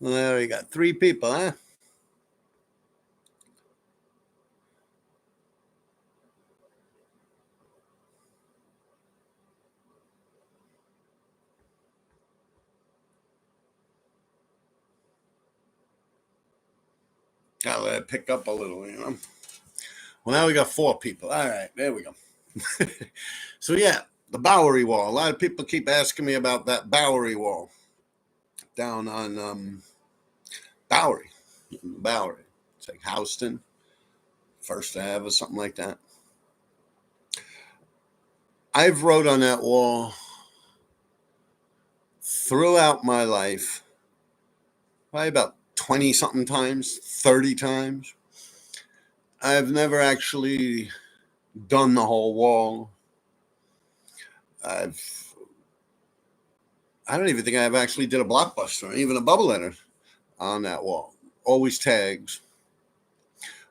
Well, there we got 3 people, huh? Gotta let it pick up a little, you know. Well, now we got 4 people. All right, there we go. So yeah, the Bowery Wall. A lot of people keep asking me about that Bowery Wall down on Bowery. Bowery. It's like Houston, First Ave or something like that. I've wrote on that wall throughout my life, probably about 20 something times, 30 times. I've never actually done the whole wall. I don't even think I've actually did a blockbuster or even a bubble letter on that wall. Always tags.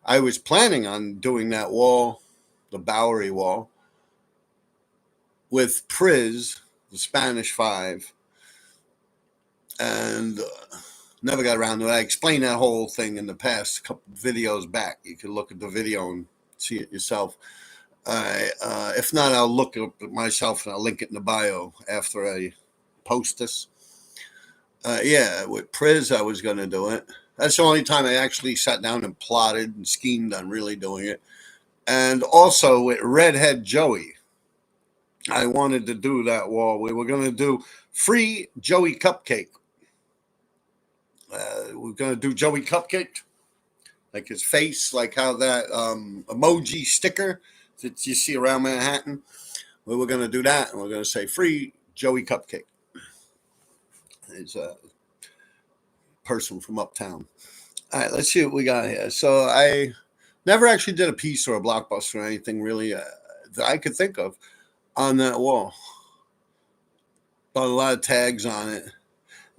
I was planning on doing that wall, the Bowery Wall, with Priz, the Spanish 5, and never got around to it. I explained that whole thing in the past couple videos back. You can look at the video and see it yourself. If not, I'll look up it myself and I'll link it in the bio after I post this. Yeah, with Priz, I was going to do it. That's the only time I actually sat down and plotted and schemed on really doing it. And also with Redhead Joey, I wanted to do that wall. We were going to do free Joey Cupcake. We're going to do Joey Cupcake, like his face, like how that emoji sticker that you see around Manhattan. We were going to do that, and we're going to say free Joey Cupcake. It's a person from uptown. All right, let's see what we got here. So I never actually did a piece or a blockbuster or anything really that I could think of on that wall. Done a lot of tags on it.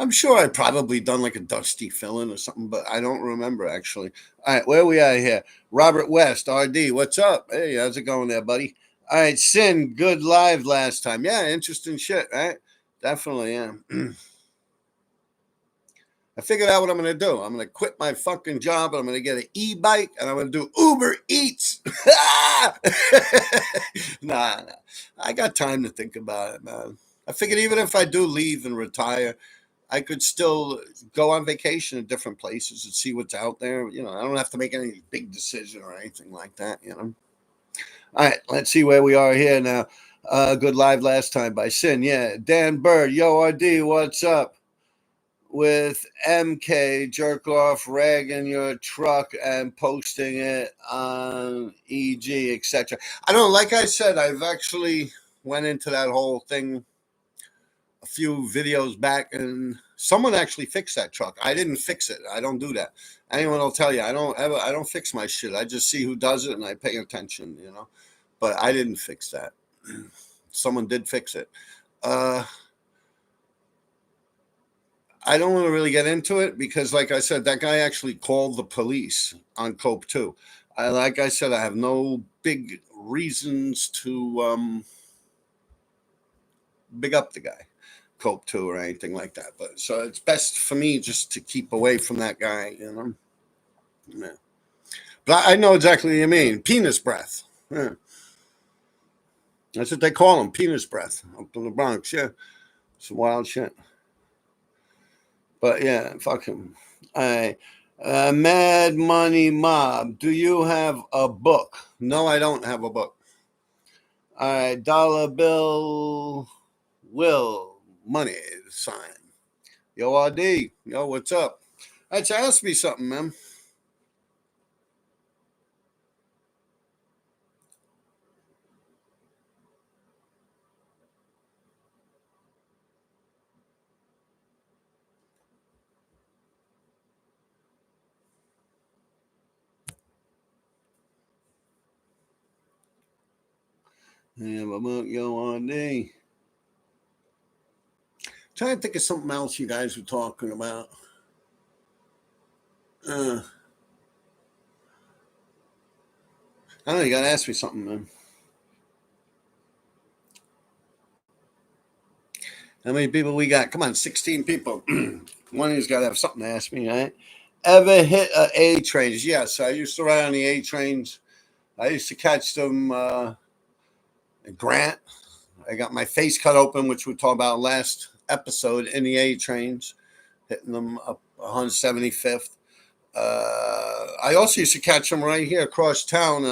I'm sure I'd probably done like a dusty fill-in or something, but I don't remember actually. All right, where we at here? Robert West, RD, what's up? Hey, how's it going there, buddy? All right, Sin, good live last time. Yeah, interesting shit, right? Definitely, yeah. I figured out what I'm going to do. I'm going to quit my fucking job and I'm going to get an e-bike and I'm going to do Uber Eats. Nah. I got time to think about it, man. I figured even if I do leave and retire, I could still go on vacation in different places and see what's out there. You know, I don't have to make any big decision or anything like that, you know. All right, let's see where we are here now. Good live last time by Sin. Yeah, Dan Bird. Yo, RD, what's up? With MK jerk off ragging your truck and posting it on EG, etc. I don't know, like I said, I've actually went into that whole thing a few videos back and someone actually fixed that truck. I didn't fix it. I don't do that. Anyone will tell you I don't fix my shit. I just see who does it and I pay attention, you know. But I didn't fix that. Someone did fix it. I don't want to really get into it because, like I said, that guy actually called the police on Cope 2. Like I said, I have no big reasons to big up the guy, Cope 2 or anything like that. But so it's best for me just to keep away from that guy, you know. Yeah. But I know exactly what you mean. Penis breath. Yeah. That's what they call him, penis breath, up in the Bronx. Yeah, some wild shit. But yeah, fuck him. I Mad Money Mob. Do you have a book? No, I don't have a book. All right, Dollar Bill Will Money sign. Yo, RD. Yo, what's up? That's ask me something, man. Yeah, but yo, RD. Trying to think of something else you guys were talking about. I don't know. You got to ask me something, man. How many people we got? Come on, 16 people. One of you's got to have something to ask me, right? Ever hit A trains? Yes, I used to ride on the A trains. I used to catch them at Grant. I got my face cut open, which we talked about last episode, in the A trains, hitting them up 175th. I also used to catch them right here across town.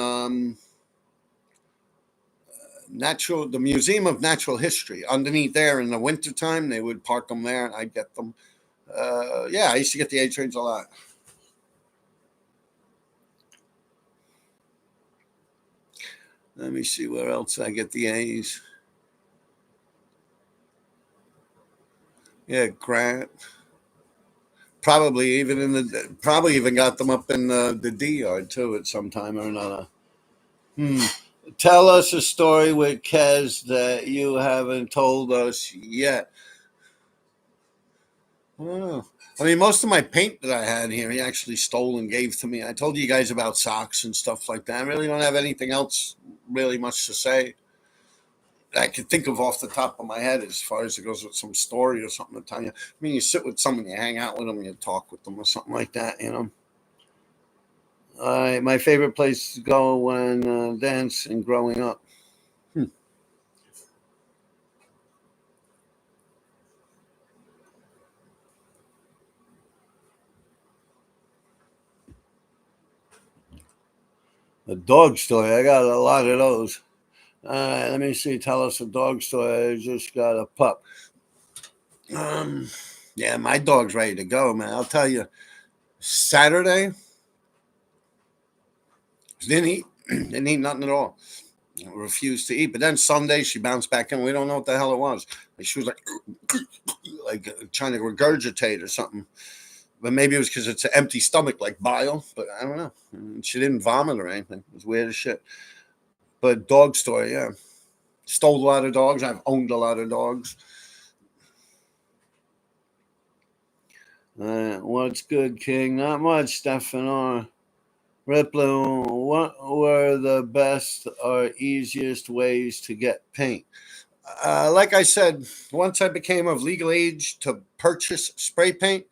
The Museum of Natural History. Underneath there in the wintertime, they would park them there, and I'd get them. Yeah, I used to get the A trains a lot. Let me see where else I get the A's. Yeah, Grant. Probably even got them up in the D yard too at some time or another. Tell us a story with Kez that you haven't told us yet. I don't know. I mean, most of my paint that I had here, he actually stole and gave to me. I told you guys about socks and stuff like that. I really don't have anything else really much to say I can think of off the top of my head as far as it goes with some story or something to tell you. I mean, you sit with someone, you hang out with them, you talk with them or something like that, you know. My favorite place to go when dancing growing up. A dog story. I got a lot of those. Let me see. Tell us a dog story. I just got a pup. Yeah, my dog's ready to go, man. I'll tell you. Saturday, didn't eat, didn't eat nothing at all. Refused to eat. But then Sunday, she bounced back in. We don't know what the hell it was. She was like trying to regurgitate or something. But maybe it was because it's an empty stomach, like bile. But I don't know. She didn't vomit or anything. It was weird as shit. But dog story, yeah. Stole a lot of dogs. I've owned a lot of dogs. What's good, King? Not much, Stefano. Ripley, what were the best or easiest ways to get paint? Like I said, once I became of legal age to purchase spray paint,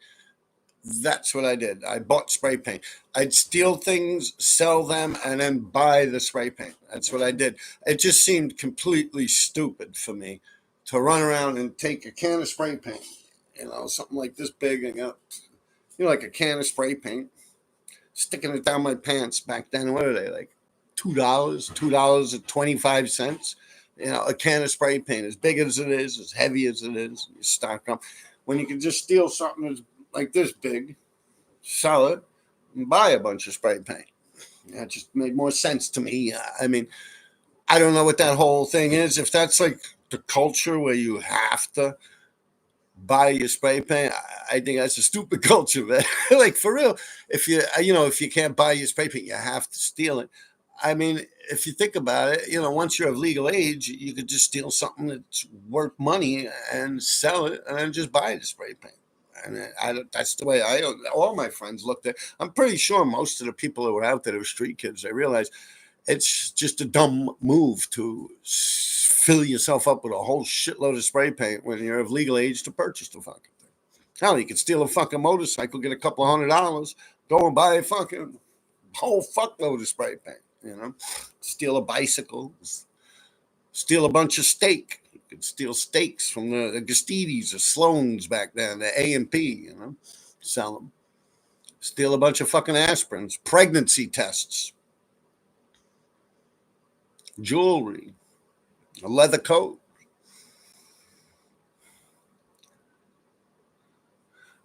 that's what I did. I bought spray paint. I'd steal things, sell them, and then buy the spray paint. That's what I did. It just seemed completely stupid for me to run around and take a can of spray paint, something like this big, and like a can of spray paint, sticking it down my pants back then. What are they, like $2 and 25 cents? A can of spray paint, as big as it is, as heavy as it is, you stock up. When you can just steal something that's like this big, sell it, and buy a bunch of spray paint. That just made more sense to me. I mean, I don't know what that whole thing is. If that's like the culture where you have to buy your spray paint, I think that's a stupid culture, man. Like, for real, if you can't buy your spray paint, you have to steal it. I mean, if you think about it, once you're of legal age, you could just steal something that's worth money and sell it, and then just buy the spray paint. And that's the way all my friends looked at. I'm pretty sure most of the people that were out there, that were street kids, they realized it's just a dumb move to fill yourself up with a whole shitload of spray paint when you're of legal age to purchase the fucking thing. Hell, you could steal a fucking motorcycle, get a couple $100, go and buy a fucking whole fuckload of spray paint. Steal a bicycle, steal a bunch of steak. You could steal steaks from the Gastides or Sloan's back then, the A&P, sell them. Steal a bunch of fucking aspirins, pregnancy tests, jewelry, a leather coat.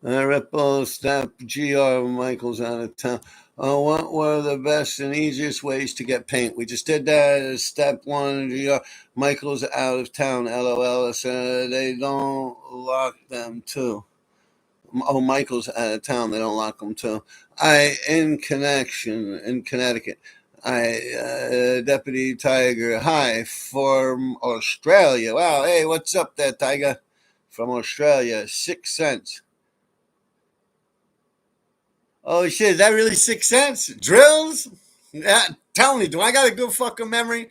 Ripple, Step, GR, Michael's out of town. What were the best and easiest ways to get paint? We just did that. Step 1, GR, Michael's out of town, LOL. They don't lock them too. Oh, Michael's out of town. They don't lock them too. In Connecticut. Deputy Tiger. Hi, from Australia. Wow. Hey, what's up there, Tiger? From Australia. 6 cents. Oh, shit. Is that really 6 cents? Drills? Yeah, tell me, do I got a good fucking memory?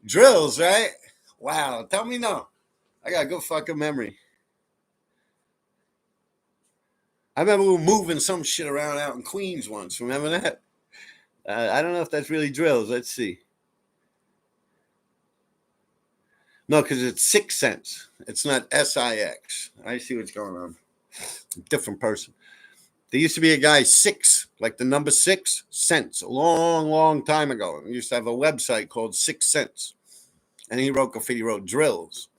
Drills, right? Wow. Tell me no. I got a good fucking memory. I remember we were moving some shit around out in Queens once. Remember that? I don't know if that's really drills. Let's see. No, because it's 6 cents. It's not SIX. I see what's going on. Different person. There used to be a guy, six, like the number 6 cents, a long, long time ago. He used to have a website called 6 cents. And he wrote graffiti, wrote drills.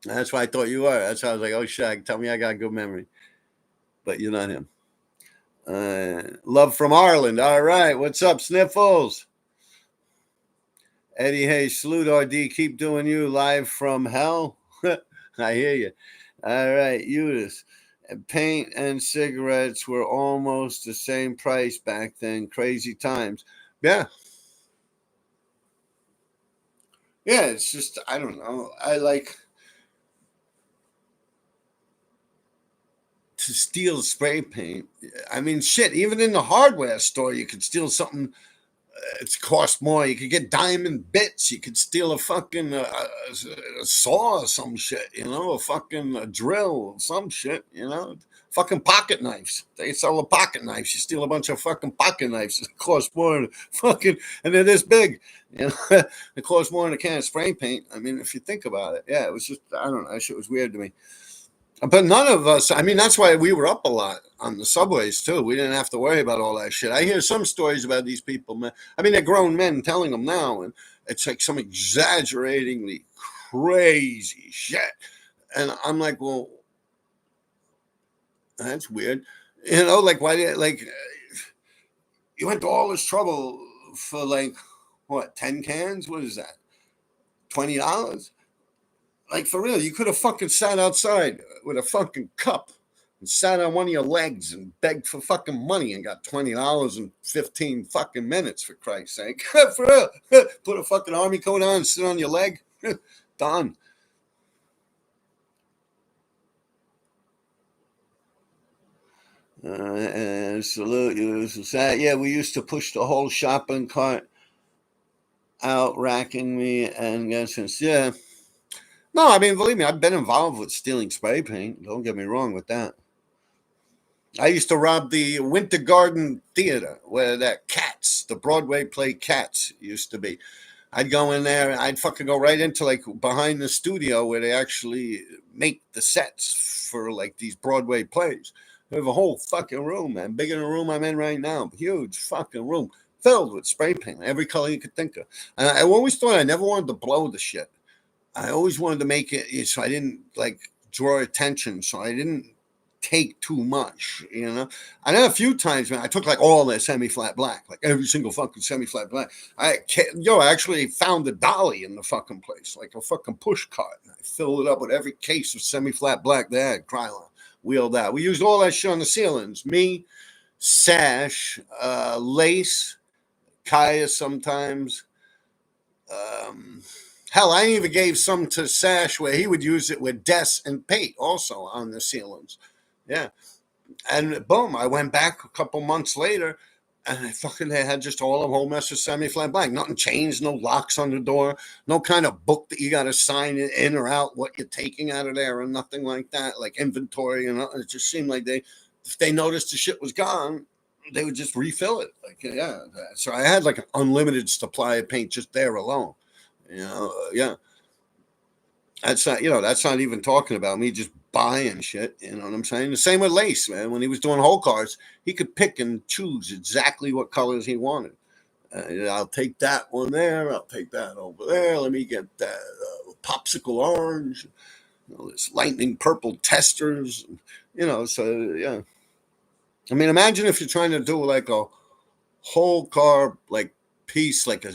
And that's why I thought you were. That's why I was like, oh, shit, tell me I got a good memory. But you're not him. Love from Ireland. All right. What's up, Sniffles? Eddie Hayes, salute RD. Keep doing you live from hell. I hear you. All right. Eunice. Paint and cigarettes were almost the same price back then. Crazy times. Yeah. Yeah. It's just, I don't know. I like to steal spray paint. I mean, shit, even in the hardware store, you could steal something. It's cost more. You could get diamond bits. You could steal a fucking a saw or some shit, a fucking drill, some shit, fucking pocket knives. They sell the pocket knives. You steal a bunch of fucking pocket knives. It costs more than fucking, and they're this big. It costs more than a can of spray paint. I mean, if you think about it, yeah, it was just, I don't know, that shit was weird to me. But none of us, I mean, that's why we were up a lot on the subways, too. We didn't have to worry about all that shit. I hear some stories about these people, man. I mean, they're grown men telling them now, and it's like some exaggeratingly crazy shit. And I'm like, well, that's weird. Like, why did, like, you went to all this trouble for, like, what, 10 cans? What is that? $20? Like, for real, you could have fucking sat outside with a fucking cup and sat on one of your legs and begged for fucking money and got $20 in 15 fucking minutes, for Christ's sake. For real. Put a fucking army coat on and sit on your leg. Done. Salute you. Yeah, we used to push the whole shopping cart out, racking me and guess. Yeah. No, I mean, believe me, I've been involved with stealing spray paint. Don't get me wrong with that. I used to rob the Winter Garden Theater where that Cats, the Broadway play Cats used to be. I'd go in there and I'd fucking go right into like behind the studio where they actually make the sets for like these Broadway plays. They have a whole fucking room, man. Bigger than the room I'm in right now. Huge fucking room filled with spray paint, every color you could think of. And I always thought I never wanted to blow the shit. I always wanted to make it so I didn't like draw attention, so I didn't take too much, And then a few times, man, I took like all that semi-flat black, like every single fucking semi-flat black. I actually found a dolly in the fucking place, like a fucking push cart. And I filled it up with every case of semi-flat black they had, Krylon, wheeled out. We used all that shit on the ceilings. Me, Sash, Lace, Kaya sometimes. Hell, I even gave some to Sash where he would use it with Des and Pate also on the ceilings. Yeah. And boom, I went back a couple months later and they had just all a whole mess of semi-flat black. Nothing changed, no locks on the door, no kind of book that you got to sign in or out what you're taking out of there or nothing like that, like inventory. It just seemed like if they noticed the shit was gone, they would just refill it. Like, yeah. So I had like an unlimited supply of paint just there alone. Yeah. That's not even talking about me just buying shit. You know what I'm saying? The same with Lace, man. When he was doing whole cars, he could pick and choose exactly what colors he wanted. I'll take that one there. I'll take that over there. Let me get that popsicle orange. This lightning purple testers. So yeah. I mean, imagine if you're trying to do like a whole car like piece, like a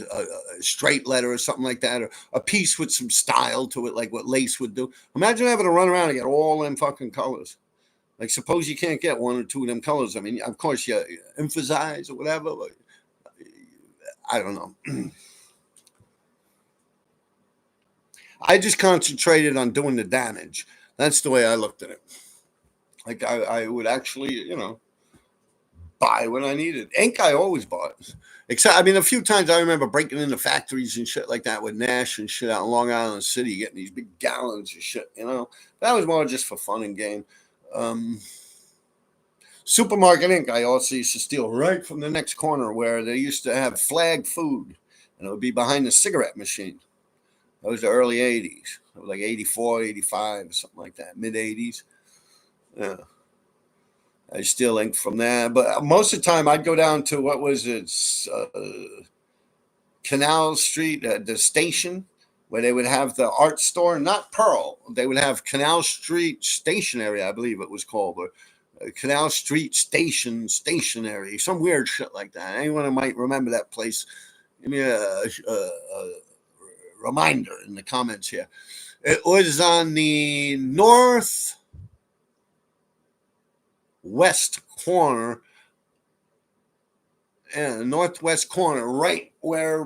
straight letter or something like that, or a piece with some style to it, like what Lace would do. Imagine having to run around and get all them fucking colors. Like, suppose you can't get one or two of them colors. I mean, of course, you emphasize or whatever, but I don't know. I just concentrated on doing the damage. That's the way I looked at it. Like, I would actually, buy what I needed. Ink I always bought. Except, I mean, a few times I remember breaking into factories and shit like that with Nash and shit out in Long Island City, getting these big gallons of shit, That was more just for fun and game. Supermarket Inc. I also used to steal right from the next corner where they used to have flag food, and it would be behind the cigarette machine. That was the early 80s. It was like 84, 85, something like that, mid 80s. Yeah. I steal ink from there. But most of the time, I'd go down to what was it? Canal Street, the station, where they would have the art store, not Pearl. They would have Canal Street Stationery, I believe it was called, or Canal Street Stationery, some weird shit like that. Anyone who might remember that place, give me a reminder in the comments here. It was on the northwest corner, right where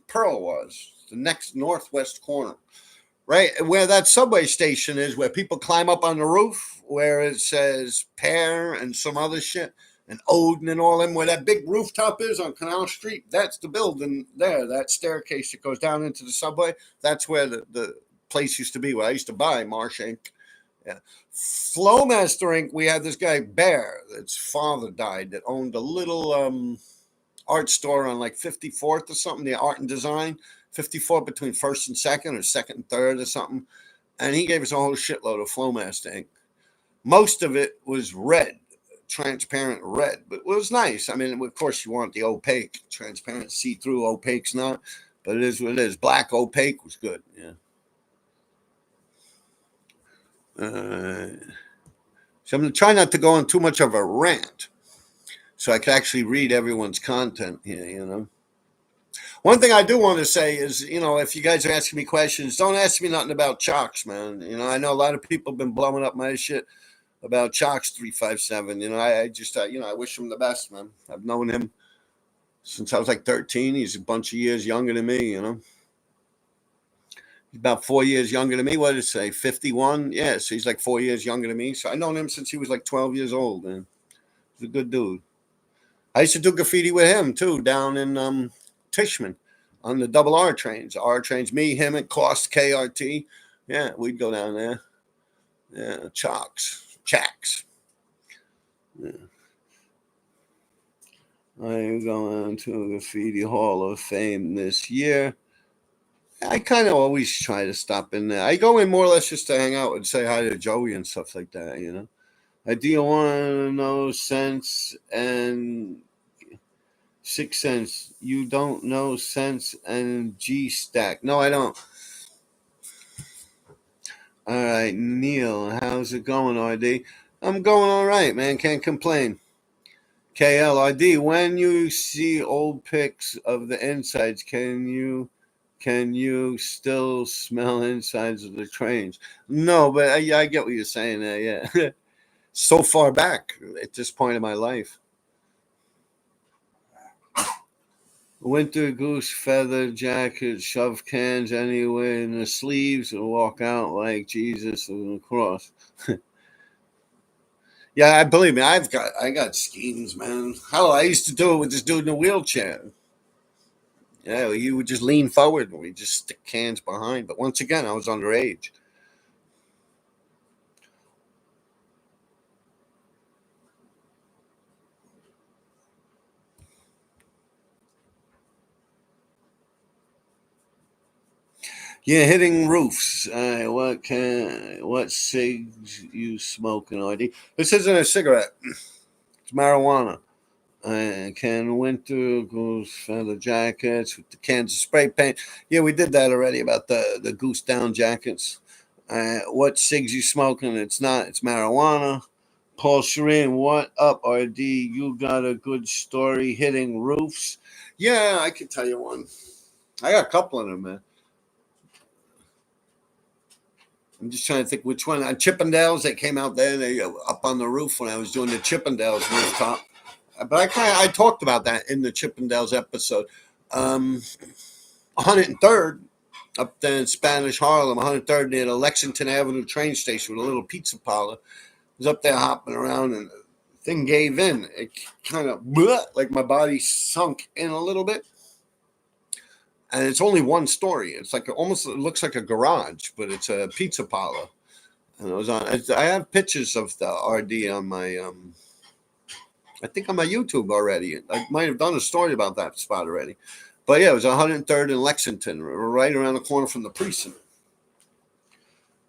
Pearl was, the next northwest corner, right where that subway station is, where people climb up on the roof, where it says Pear and some other shit, and Odin and all them, where that big rooftop is on Canal Street. That's the building there, that staircase that goes down into the subway. That's where the place used to be, where I used to buy Marsh Ink. Yeah. Flowmaster Inc. We had this guy Bear, that's father died, that owned a little art store on like 54th or something, the art and design, 54 between first and second, or second and third or something. And he gave us a whole shitload of Flowmaster Inc. Most of it was red, transparent red, but it was nice. I mean, of course, you want the opaque, transparent, see-through. Opaque's not, but it is what it is. Black opaque was good. Yeah. So I'm going to try not to go on too much of a rant, so I can actually read everyone's content here, you know. One thing I do want to say is, you know, if you guys are asking me questions, don't ask me nothing about Chalks, man. You know, I know a lot of people have been blowing up my shit about Chalks 357. You know, I just, you know, I wish him the best, man. I've known him since I was like 13. He's a bunch of years younger than me, you know. He's about 4 years younger than me. What did it say? 51? Yeah, so he's like 4 years younger than me. So I've known him since he was like 12 years old, man. He's a good dude. I used to do graffiti with him, too, down in Tishman on the double R trains. R trains, me, him, and Cost KRT. Yeah, we'd go down there. Yeah, Chaks. Yeah. I'm going to Graffiti Hall of Fame this year. I kind of always try to stop in there. I go in more or less just to hang out and say hi to Joey and stuff like that, you know. I do want to know Sense and 6 Cents. You don't know Sense and G Stack. No, I don't. All right, Neil, how's it going, RD? I'm going all right, man. Can't complain. KLRD, when you see old pics of the insides, can you still smell insides of the trains? No, but I get what you're saying there. Yeah, so far back at this point in my life. Winter goose feather jacket, shove cans anywhere in the sleeves, and walk out like Jesus on the cross. Yeah, I believe me. I got schemes, man. Hell, I used to do it with this dude in a wheelchair. Yeah, you would just lean forward and we just stick cans behind. But once again, I was underage. Yeah, hitting roofs. What cigs you smoking, ID? This isn't a cigarette. It's marijuana. Can winter goose feather jackets with the cans of spray paint. Yeah, we did that already about the goose down jackets. What cigs you smoking? It's not. It's marijuana. Paul Shireen, what up, RD? You got a good story hitting roofs? Yeah, I can tell you one. I got a couple of them, man. I'm just trying to think which one. Chippendales, they came out there. They up on the roof when I was doing the Chippendales rooftop. But I talked about that in the Chippendales episode. 103rd up there in Spanish Harlem, 103rd near the Lexington Avenue train station with a little pizza parlor. I was up there hopping around and the thing gave in. It kind of like my body sunk in a little bit. And it's only one story. It's like it looks like a garage, but it's a pizza parlor. And it was on. I have pictures of the RD on my I think on my YouTube already. I might have done a story about that spot already. But yeah, it was 103rd in Lexington, right around the corner from the precinct.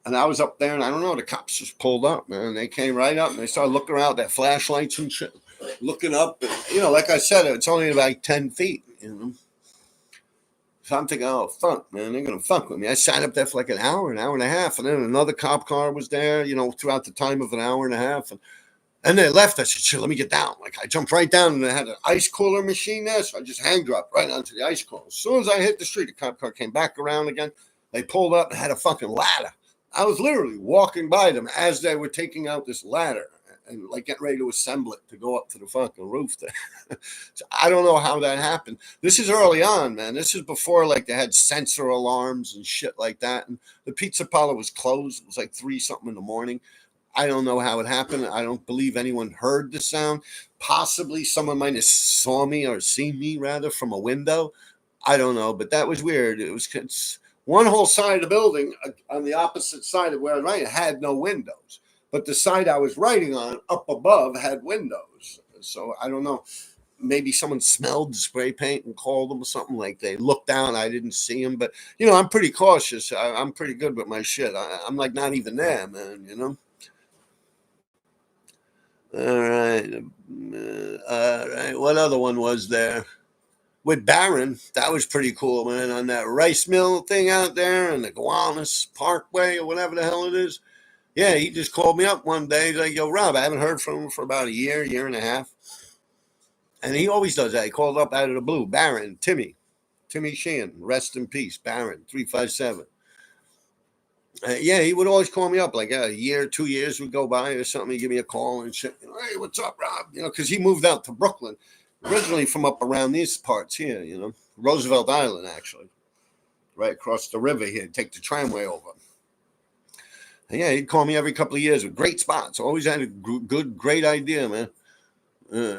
And I was up there, and I don't know, the cops just pulled up, man. They came right up, and they started looking around, their flashlights and shit, looking up. And, like I said, it's only about 10 feet, So I'm thinking, oh, fuck, man, they're going to fuck with me. I sat up there for like an hour and a half, and then another cop car was there, throughout the time of an hour and a half. And they left. I said, shit, let me get down. Like, I jumped right down, and they had an ice cooler machine there, so I just hang dropped right onto the ice cooler. As soon as I hit the street, the cop car came back around again. They pulled up and had a fucking ladder. I was literally walking by them as they were taking out this ladder and like getting ready to assemble it to go up to the fucking roof there. So I don't know how that happened. This is early on, man. This is before like they had sensor alarms and shit like that. And the pizza parlor was closed. It was like 3-something in the morning. I don't know how it happened. I don't believe anyone heard the sound. Possibly someone might have saw me or seen me rather from a window. I don't know, but that was weird. It's one whole side of the building on the opposite side of where I was writing had no windows, but the side I was writing on up above had windows. So I don't know. Maybe someone smelled the spray paint and called them or something. Like they looked down. I didn't see them, but I'm pretty cautious. I'm pretty good with my shit. I'm like not even there, man. All right. All right. What other one was there? With Barron, that was pretty cool, man, on that rice mill thing out there in the Gowanus Parkway or whatever the hell it is. Yeah, he just called me up one day. He's like, yo, Rob, I haven't heard from him for about a year and a half. And he always does that. He called up out of the blue. Barron, Timmy Sheehan, rest in peace, Barron, 357. Yeah, he would always call me up like a year, 2 years would go by or something. He'd give me a call and shit. Hey, what's up, Rob? Because he moved out to Brooklyn. Originally from up around these parts here, Roosevelt Island, actually, right across the river here. Take the tramway over. And yeah, he'd call me every couple of years with great spots. Always had a great idea, man.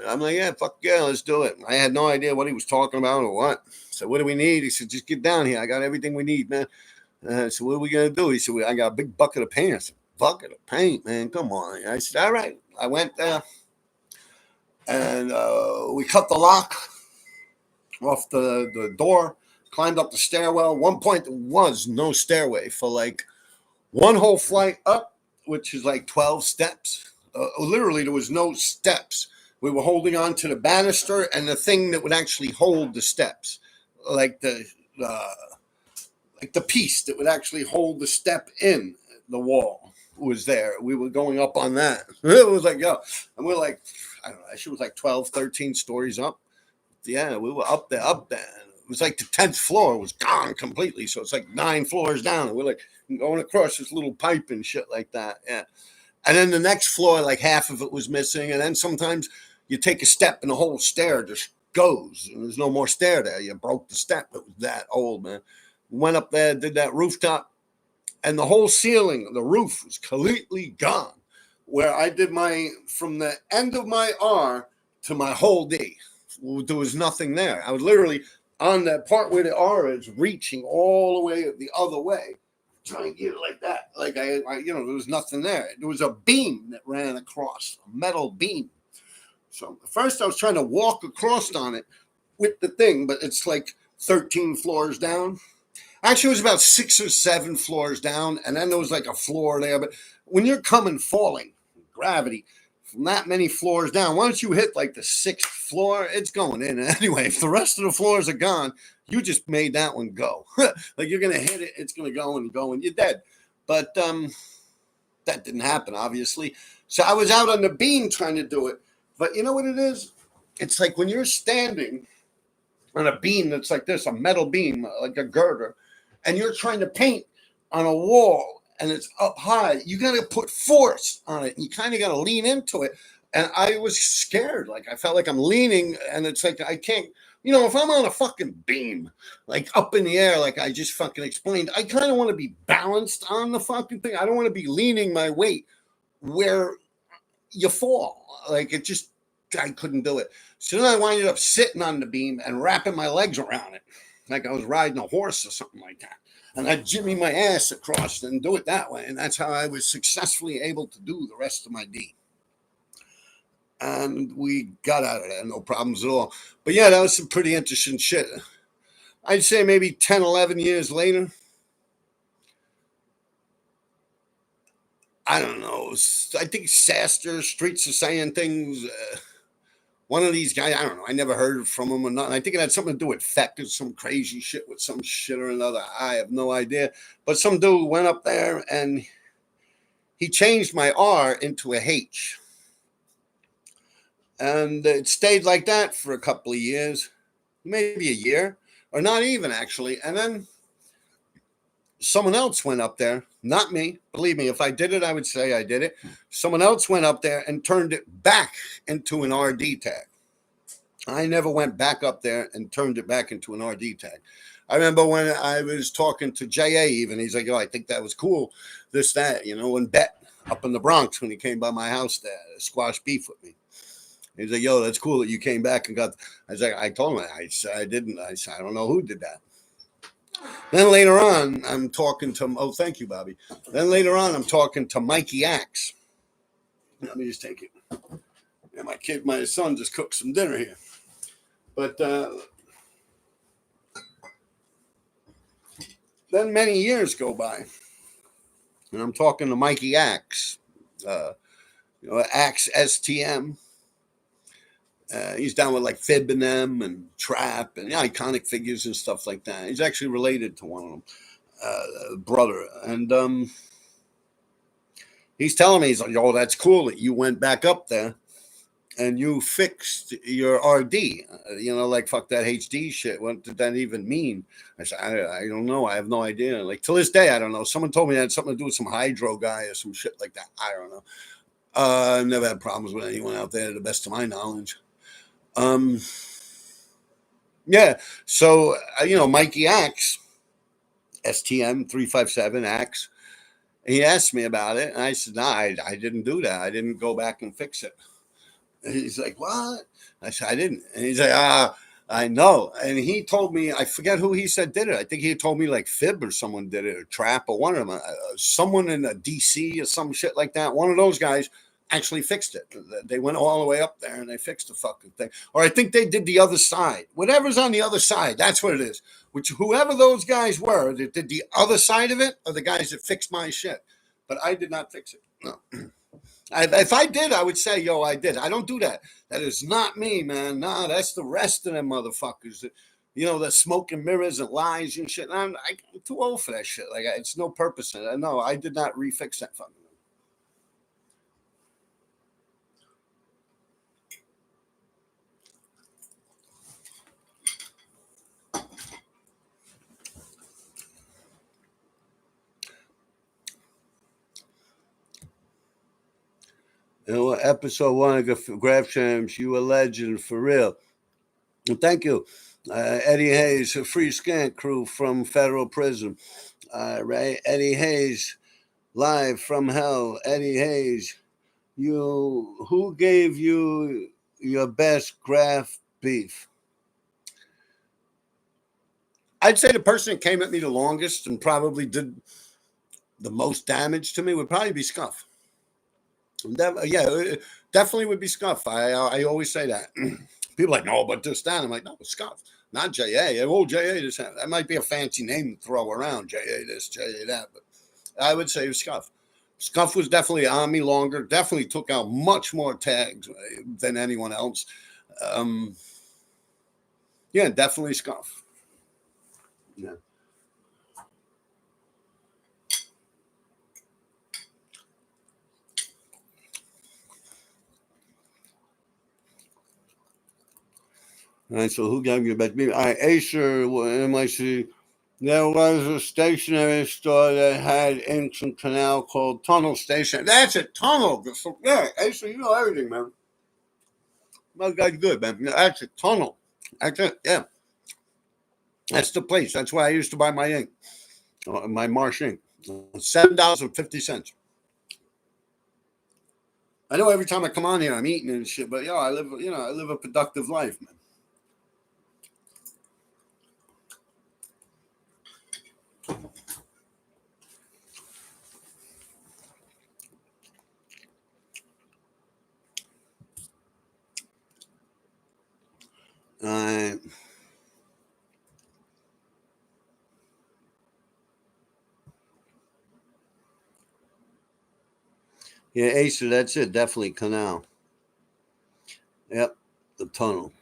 I'm like, yeah, fuck yeah, let's do it. I had no idea what he was talking about or what. So what do we need? He said, just get down here. I got everything we need, man. So what are we going to do? He said, I got a big bucket of paint. I said, bucket of paint, man, come on. I said, all right. I went there. And we cut the lock off the door, climbed up the stairwell. At one point, there was no stairway for like one whole flight up, which is like 12 steps. Literally, there was no steps. We were holding on to the banister and the thing that would actually hold the steps, like the piece that would actually hold the step in the wall was there. We were going up on that. It was like, yo, and we're like, I don't know, she was like 12, 13 stories up. Yeah, we were up there. It was like the 10th floor was gone completely. So it's like 9 floors down. And we're like going across this little pipe and shit like that. Yeah. And then the next floor, like half of it was missing. And then sometimes you take a step and the whole stair just goes. And there's no more stair there. You broke the step. It was that old, man. Went up there, did that rooftop. And the whole ceiling, the roof was completely gone. Where I did from the end of my R to my whole D. There was nothing there. I was literally on that part where the R is reaching all the way the other way. Trying to get it like that. Like I there was nothing there. There was a beam that ran across, a metal beam. So first I was trying to walk across on it with the thing, but it's like 13 floors down. Actually, it was about 6 or 7 floors down, and then there was like a floor there. But when you're falling, gravity, from that many floors down, once you hit like the 6th floor, it's going in. Anyway, if the rest of the floors are gone, you just made that one go. Like you're going to hit it, it's going to go and you're dead. But that didn't happen, obviously. So I was out on the beam trying to do it. But you know what it is? It's like when you're standing on a beam that's like this, a metal beam, like a girder, and you're trying to paint on a wall and it's up high, you got to put force on it. You kind of got to lean into it. And I was scared. Like I felt like I'm leaning and it's like I can't, if I'm on a fucking beam, like up in the air, like I just fucking explained, I kind of want to be balanced on the fucking thing. I don't want to be leaning my weight where you fall. Like I couldn't do it. So then I winded up sitting on the beam and wrapping my legs around it. Like I was riding a horse or something like that. And I'd jimmy my ass across and do it that way. And that's how I was successfully able to do the rest of my D. and we got out of there, no problems at all. But yeah, that was some pretty interesting shit. I'd say maybe 10, 11 years later, I don't know. I think Saster, Streets of Saying Things. One of these guys, I don't know. I never heard from him or nothing. I think it had something to do with Feck or some crazy shit with some shit or another. I have no idea. But some dude went up there and he changed my R into a H. And it stayed like that for a couple of years, maybe a year, or not even actually. And then someone else went up there, not me. Believe me, if I did it, I would say I did it. Someone else went up there and turned it back into an RD tag. I never went back up there and turned it back into an RD tag. I remember when I was talking to JA even, he's like, oh, I think that was cool, this, that, and Bet up in the Bronx when he came by my house there, squash beef with me. He's like, yo, that's cool that you came back and got. I was like, I told him, I didn't. I said, I don't know who did that. Then later on, I'm talking to, oh, thank you, Bobby. Then later on, I'm talking to Mikey Axe. Let me just take it. Yeah, my son just cooked some dinner here. But then many years go by, and I'm talking to Mikey Axe, Axe STM. He's down with like Fib and them and Trap and iconic figures and stuff like that. He's actually related to one of them, brother. And he's telling me, he's like, oh, that's cool that you went back up there and you fixed your RD. Like, fuck that HD shit. What did that even mean? I said, I don't know. I have no idea. Like, till this day, I don't know. Someone told me that had something to do with some hydro guy or some shit like that. I don't know. I've never had problems with anyone out there, to the best of my knowledge. Yeah. So, Mikey Axe, STM 357 Axe, he asked me about it. And I said, nah, I didn't do that. I didn't go back and fix it. And he's like, what? I said, I didn't. And he's like, I know. And he told me, I forget who he said did it. I think he told me like Fib or someone did it, or Trap or one of them, someone in a DC or some shit like that. One of those guys actually fixed it. They went all the way up there and they fixed the fucking thing. Or I think they did the other side. Whatever's on the other side, that's what it is. Which, whoever those guys were that did the other side of it are the guys that fixed my shit. But I did not fix it. No. If I did, I would say, yo, I did. I don't do that. That is not me, man. Nah, that's the rest of them motherfuckers. The smoke and mirrors and lies and shit. I'm too old for that shit. Like, it's no purpose in it. No, I did not refix that fucking thing. Episode 1 of Graph Champs, you a legend for real. Well, thank you. Eddie Hayes, a free skank crew from federal prison. Right? Eddie Hayes, live from hell. Eddie Hayes, who gave you your best graph beef? I'd say the person that came at me the longest and probably did the most damage to me would probably be Scuff. Yeah, definitely would be Scuff. I always say that. People are like, no, but this, that. I'm like, no, Scuff, not J.A. Oh, J.A. this. That might be a fancy name to throw around, J.A. this, J.A. that. But I would say it was Scuff. Scuff was definitely on me longer, definitely took out much more tags than anyone else. Yeah, definitely Scuff. Yeah. All right, so who gave you the best beef? All right, Acer, NYC. There was a stationery store that had inks and canal called Tunnel Station. That's it, Tunnel. Yeah, Acer, you know everything, man. My guy's good, man. That's a Tunnel. That's it, yeah. That's the place. That's where I used to buy my ink, my Marsh ink. $7.50. I know every time I come on here, I'm eating and shit, but I live a productive life, man. Uh, yeah, Acer, that's it. Definitely canal. Yep, the tunnel.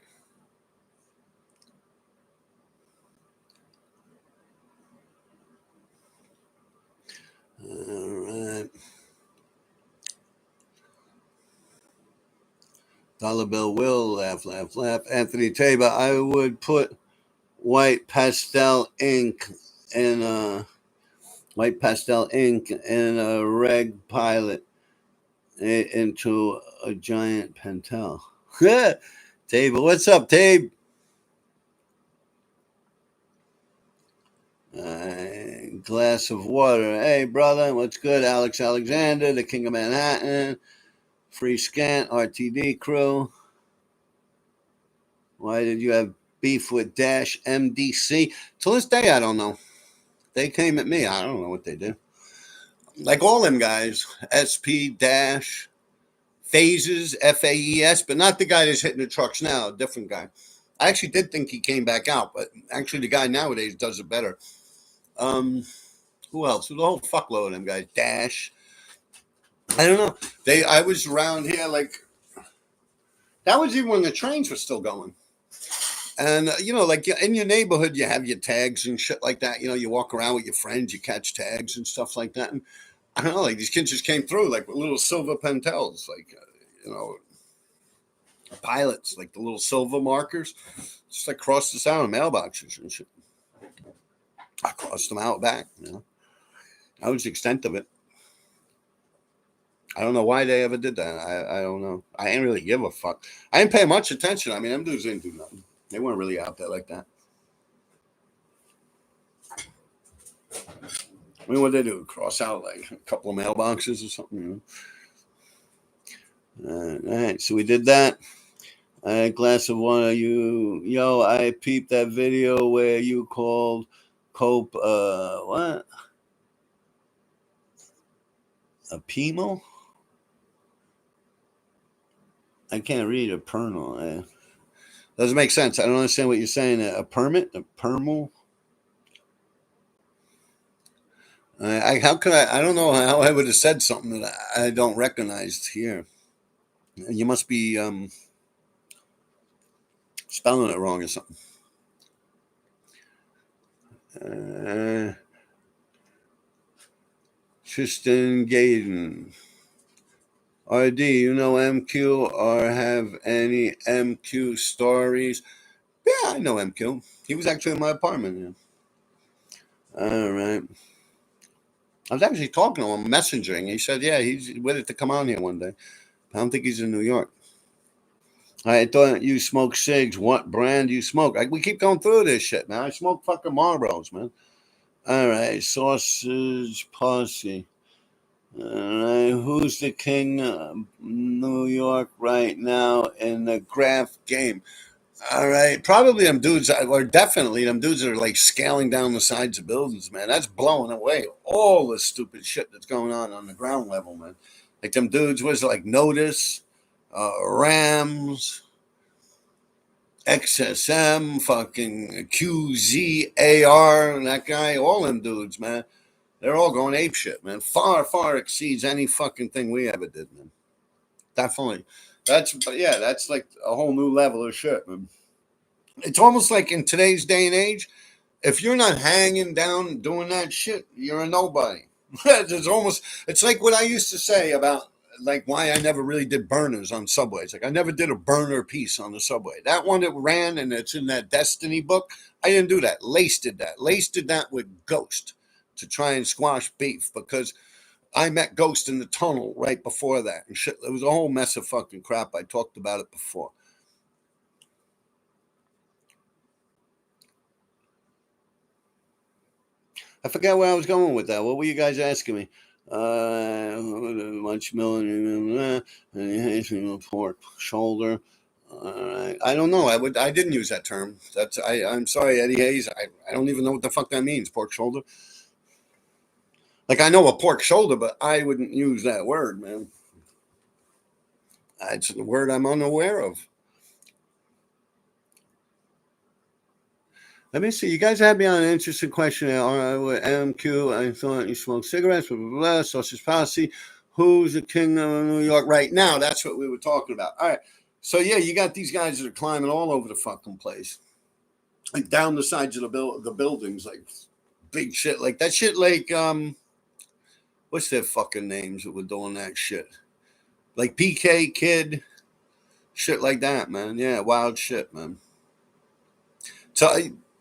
All right. Dollar Bill will laugh, laugh, laugh. Anthony Tabor, I would put white pastel ink in a reg pilot into a giant pentel. Tabor, what's up, Tabe? Glass of water. Hey, brother, what's good? Alex Alexander, the King of Manhattan. Free Scant, RTD crew. Why did you have beef with Dash MDC? To this day, I don't know. They came at me. I don't know what they did. Like all them guys, SP Dash, Phases, FAES, but not the guy that's hitting the trucks now, a different guy. I actually did think he came back out, but actually the guy nowadays does it better. Um, who else? There's a whole fuckload of them guys. Dash. I don't know. I was around here like that was even when the trains were still going. And like in your neighborhood, you have your tags and shit like that. You walk around with your friends, you catch tags and stuff like that. And I don't know, like these kids just came through like with little silver pentels, like pilots, like the little silver markers, just like crossed us out of mailboxes and shit. I crossed them out back. That was the extent of it. I don't know why they ever did that. I don't know. I didn't really give a fuck. I didn't pay much attention. I mean, them dudes didn't do nothing. They weren't really out there like that. I mean, what they do? Cross out like a couple of mailboxes or something. All right, so we did that. A glass of water. I peeped that video where you called Cope. What? A Pimo? I can't read a pernal. Doesn't make sense. I don't understand what you're saying. A permit? A permal? How could I? I don't know how I would have said something that I don't recognize here. You must be spelling it wrong or something. Tristan Gaden. RD, you know MQ or have any MQ stories? Yeah, I know MQ. He was actually in my apartment. Yeah. All right. I was actually talking to him, messaging. He said, yeah, he's ready to come on here one day. I don't think he's in New York. I thought you smoke cigs. What brand you smoke? We keep going through this shit, man. I smoke fucking Marlboros, man. All right. Sausage Posse. All right. Who's the king of New York right now in the graph game? All right, probably them dudes, or definitely them dudes that are like scaling down the sides of buildings, man. That's blowing away all the stupid shit that's going on the ground level, man. Like them dudes, was like Notice, Rams, XSM, fucking QZAR, and that guy, all them dudes, man. They're all going ape shit, man. Far, far exceeds any fucking thing we ever did, man. Definitely. That's like a whole new level of shit, man. It's almost like in today's day and age, if you're not hanging down doing that shit, you're a nobody. It's like what I used to say about like why I never really did burners on subways. Like I never did a burner piece on the subway. That one that ran and it's in that Destiny book, I didn't do that. Lace did that. Lace did that with Ghost to try and squash beef because I met Ghost in the tunnel right before that and shit. It was a whole mess of fucking crap. I talked about it before. I forgot where I was going with that. What were you guys asking me? Much million pork shoulder. I don't know. I didn't use that term. I'm sorry, Eddie Hayes. I don't even know what the fuck that means. Pork shoulder. Like I know a pork shoulder, but I wouldn't use that word, man. It's a word I'm unaware of. Let me see. You guys had me on an interesting question. With MQ, I thought you smoked cigarettes, blah, blah, blah, sausage policy. Who's the king of New York right now? That's what we were talking about. All right. So, yeah, you got these guys that are climbing all over the fucking place. Like down the sides of the buildings, like big shit. Like that shit, like, what's their fucking names that were doing that shit? Like PK Kid, shit like that, man. Yeah, wild shit, man. So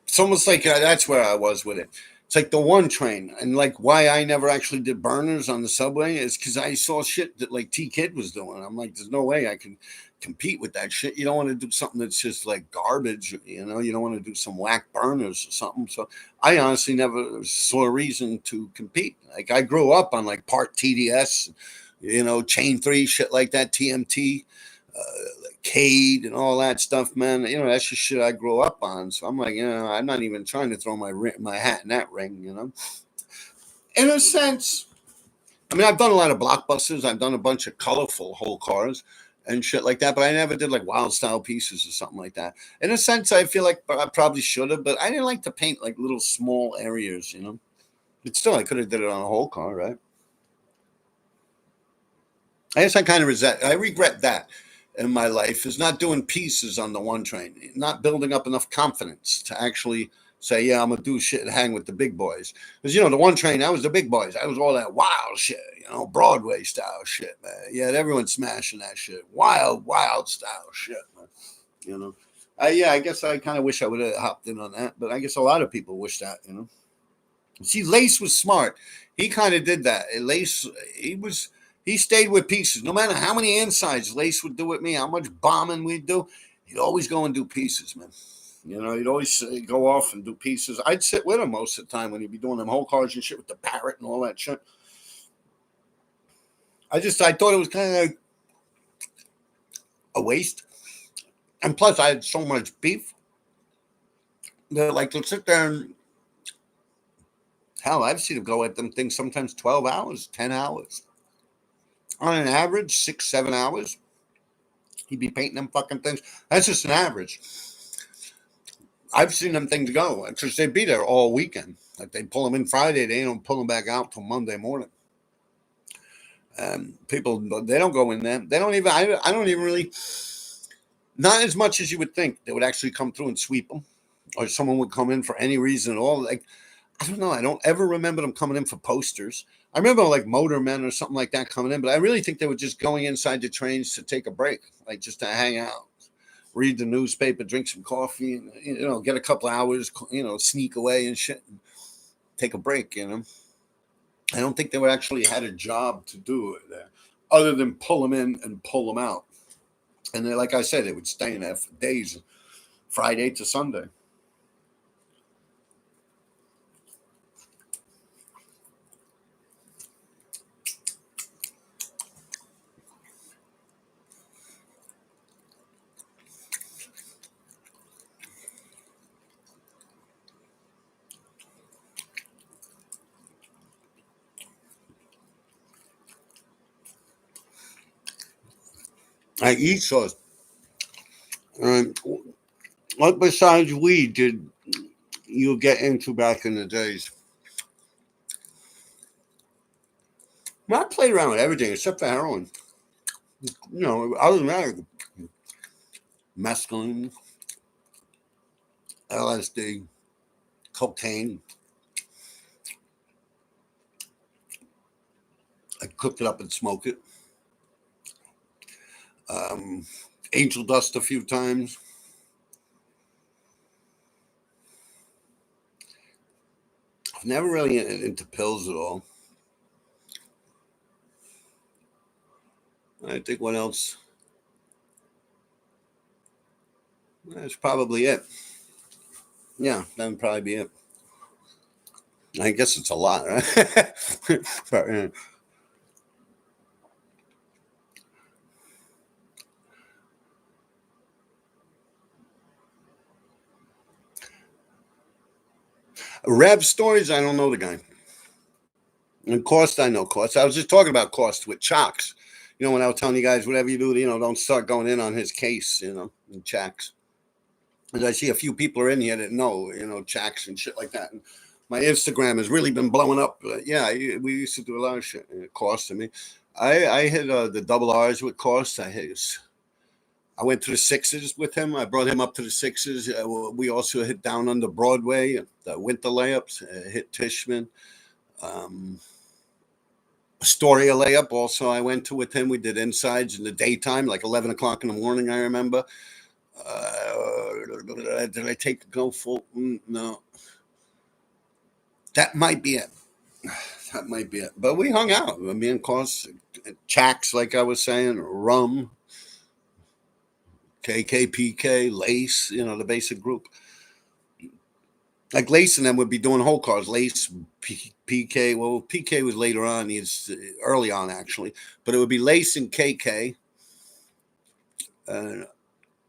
it's almost like that's where I was with it. It's like the one train, and like why I never actually did burners on the subway is because I saw shit that like T Kid was doing. I'm like, there's no way I can compete with that shit. You don't want to do something that's just like garbage, you know. You don't want to do some whack burners or something. So I honestly never saw a reason to compete. Like I grew up on like Part TDS, you know, Chain 3, shit like that, TMT. Cade and all that stuff, man. You know, that's just shit I grew up on. So I'm like, you know, I'm not even trying to throw my hat in that ring, you know. In a sense, I mean, I've done a lot of blockbusters. I've done a bunch of colorful whole cars and shit like that, but I never did like wild style pieces or something like that. In a sense, I feel like I probably should have, but I didn't like to paint like little small areas, you know. But still, I could have did it on a whole car, right? I guess I regret that in my life is not doing pieces on the one train, not building up enough confidence to actually say, yeah, I'm gonna do shit and hang with the big boys. Because you know, the one train, that was the big boys. That was all that wild shit, you know, Broadway style shit, man. Yeah, everyone smashing that shit. Wild, wild style shit, man. You know. Yeah, I guess I kind of wish I would have hopped in on that, but I guess a lot of people wish that, you know. See, Lace was smart. He kind of did that. Lace, he stayed with pieces. No matter how many insides Lace would do with me, how much bombing we'd do, he'd always go and do pieces, man. You know, he'd always go off and do pieces. I'd sit with him most of the time when he'd be doing them whole cars and shit with the parrot and all that shit. I thought it was kind of like a waste. And plus, I had so much beef that, like, to sit there and hell, I've seen him go at them things sometimes 12 hours, 10 hours. On an average, 6, 7 hours. He'd be painting them fucking things. That's just an average. I've seen them things go because they'd be there all weekend. Like they'd pull them in Friday, they don't pull them back out till Monday morning. People, they don't go in there. They don't even. I don't even really. Not as much as you would think. They would actually come through and sweep them, or someone would come in for any reason at all. Like I don't know. I don't ever remember them coming in for posters. I remember like Motormen or something like that coming in, but I really think they were just going inside the trains to take a break, like just to hang out, read the newspaper, drink some coffee, and you know, get a couple hours, you know, sneak away and shit, and take a break. You know, I don't think they were actually had a job to do it there, other than pull them in and pull them out. And then, like I said, they would stay in there for days, Friday to Sunday. I eat sauce. Um, what besides weed did you get into back in the days? Well, I played around with everything except for heroin. You know, other than that, mescaline, LSD, cocaine. I cooked it up and smoked it. Um, Angel dust a few times. I've never really into pills at all. I think what else? That's probably it. Yeah, that would probably be it. I guess it's a lot, right? But, Rev stories, I don't know the guy. And cost, I know cost. I was just talking about cost with Chalks. You know, when I was telling you guys, whatever you do, you know, don't start going in on his case, you know, and Chalks. And I see a few people are in here that know, checks and shit like that. And my Instagram has really been blowing up. We used to do a lot of shit. It costed me. I hit the double R's with cost. I went to the Sixes with him. I brought him up to the Sixes. We also hit down under Broadway, the winter layups, hit Tishman. Astoria layup also I went to with him. We did insides in the daytime, like 11 o'clock in the morning, I remember. Did I take go full? No. That might be it. That might be it. But we hung out. Me and Cos, Chacks, like I was saying, Rum, KKPK, Lace, the basic group. Like Lace and them would be doing whole cars. Lace, PK. Well, PK was later on. He's early on, actually. But it would be Lace and KK.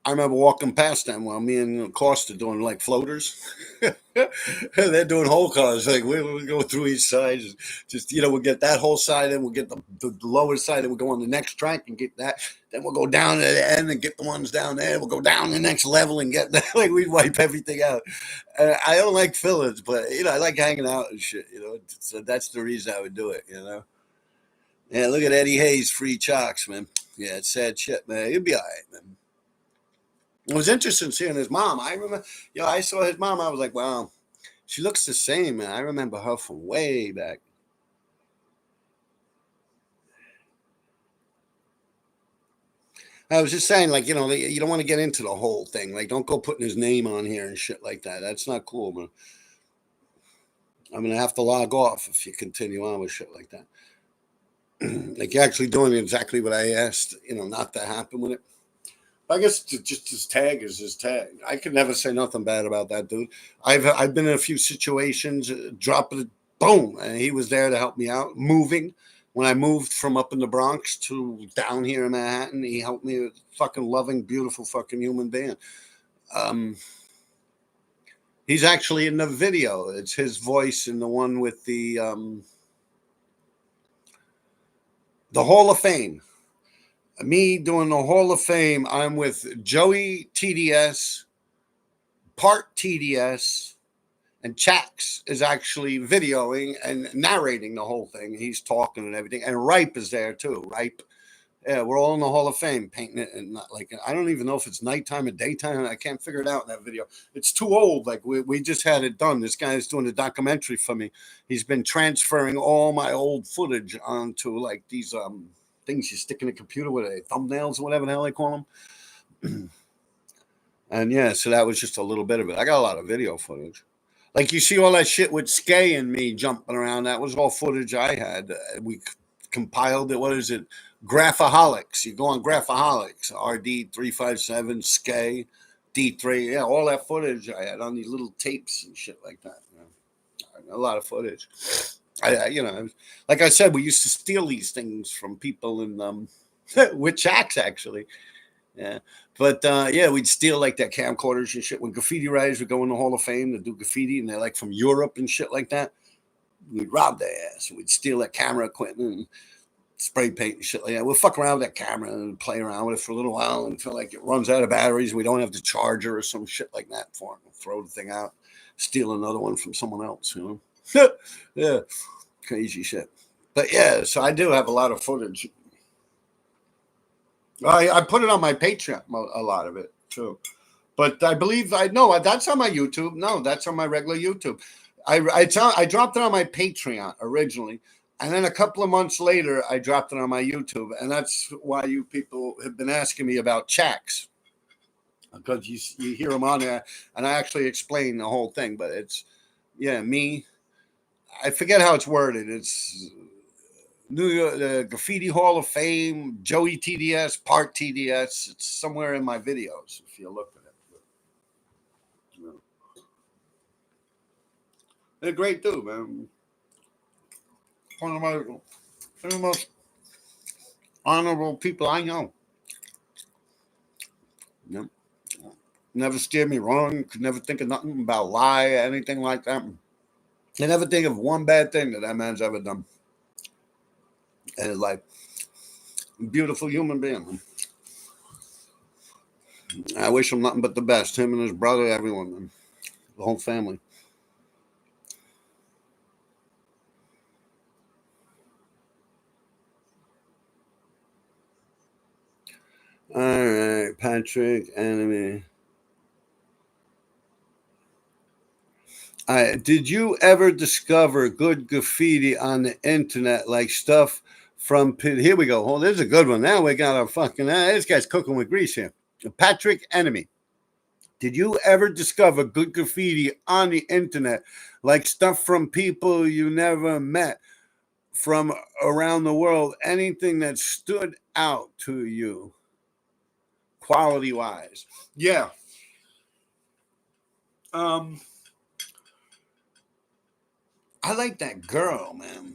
I remember walking past them while me and Costa doing like floaters. They're doing whole cars. Like we go through each side. Just we'll get that whole side, and we'll get the lower side, and we'll go on the next track and get that. Then we'll go down to the end and get the ones down there. We'll go down the next level and get that. Like we wipe everything out. I don't like fillers, but I like hanging out and shit. So that's the reason I would do it. Yeah, look at Eddie Hayes, free chalks, man. Yeah, it's sad shit, man. You'll be all right, man. It was interesting seeing his mom. I remember, I saw his mom. I was like, wow, she looks the same, man. I remember her from way back. I was just saying, like, you don't want to get into the whole thing. Like, don't go putting his name on here and shit like that. That's not cool, man. I'm going to have to log off if you continue on with shit like that. Like, you're actually doing exactly what I asked, not to happen with it. I guess just his tag is his tag. I could never say nothing bad about that dude. I've been in a few situations, drop it, boom, and he was there to help me out. Moving when I moved from up in the Bronx to down here in Manhattan, he helped me. Fucking loving, beautiful, fucking human being. He's actually in the video. It's his voice in the one with the Hall of Fame. Me doing the Hall of Fame, I'm with Joey TDS, part TDS, and Chax is actually videoing and narrating the whole thing. He's talking and everything. And Ripe is there too. Ripe. Yeah, we're all in the Hall of Fame painting it. And not like, I don't even know if it's nighttime or daytime. I can't figure it out in that video. It's too old. Like we just had it done. This guy is doing a documentary for me. He's been transferring all my old footage onto like these, things you stick in a computer with thumbnails or whatever the hell they call them. And yeah, so that was just a little bit of it. I got a lot of video footage. Like you see all that shit with Skay and me jumping around. That was all footage I had. We compiled it. What is it? Graphaholics. You go on Graphaholics. RD357, Skay, D3. Yeah, all that footage I had on these little tapes and shit like that. A lot of footage. Like I said, we used to steal these things from people in with Chacks actually. Yeah, but yeah, we'd steal like that camcorders and shit. When graffiti writers would go in the Hall of Fame to do graffiti, and they're like from Europe and shit like that, we'd rob their ass. We'd steal that camera equipment and spray paint and shit like that. We'll fuck around with that camera and play around with it for a little while until like it runs out of batteries. We don't have the charger or some shit like that for it. We'll throw the thing out, steal another one from someone else. Yeah, crazy shit. But yeah, so I do have a lot of footage. I put it on my Patreon, a lot of it too. But I believe that's on my YouTube. No, that's on my regular YouTube. I dropped it on my Patreon originally, and then a couple of months later, I dropped it on my YouTube, and that's why you people have been asking me about Chacks, because you hear them on there, and I actually explain the whole thing. But it's me. I forget how it's worded. It's New York, the Graffiti Hall of Fame, Joey TDS, part TDS. It's somewhere in my videos if you look at it. They're a great dude, man. One of the most honorable people I know. Yep. Never steered me wrong. Could never think of nothing about lie, anything like that. I never think of one bad thing that man's ever done. And like, beautiful human being. I wish him nothing but the best. Him and his brother, everyone, man. The whole family. All right, Patrick, enemy. Did you ever discover good graffiti on the internet, like stuff from Pit? Here we go. Oh, there's a good one. Now we got our fucking. This guy's cooking with grease here. Patrick, enemy. Did you ever discover good graffiti on the internet, like stuff from people you never met from around the world? Anything that stood out to you, quality wise? Yeah. Um, I like that girl, man.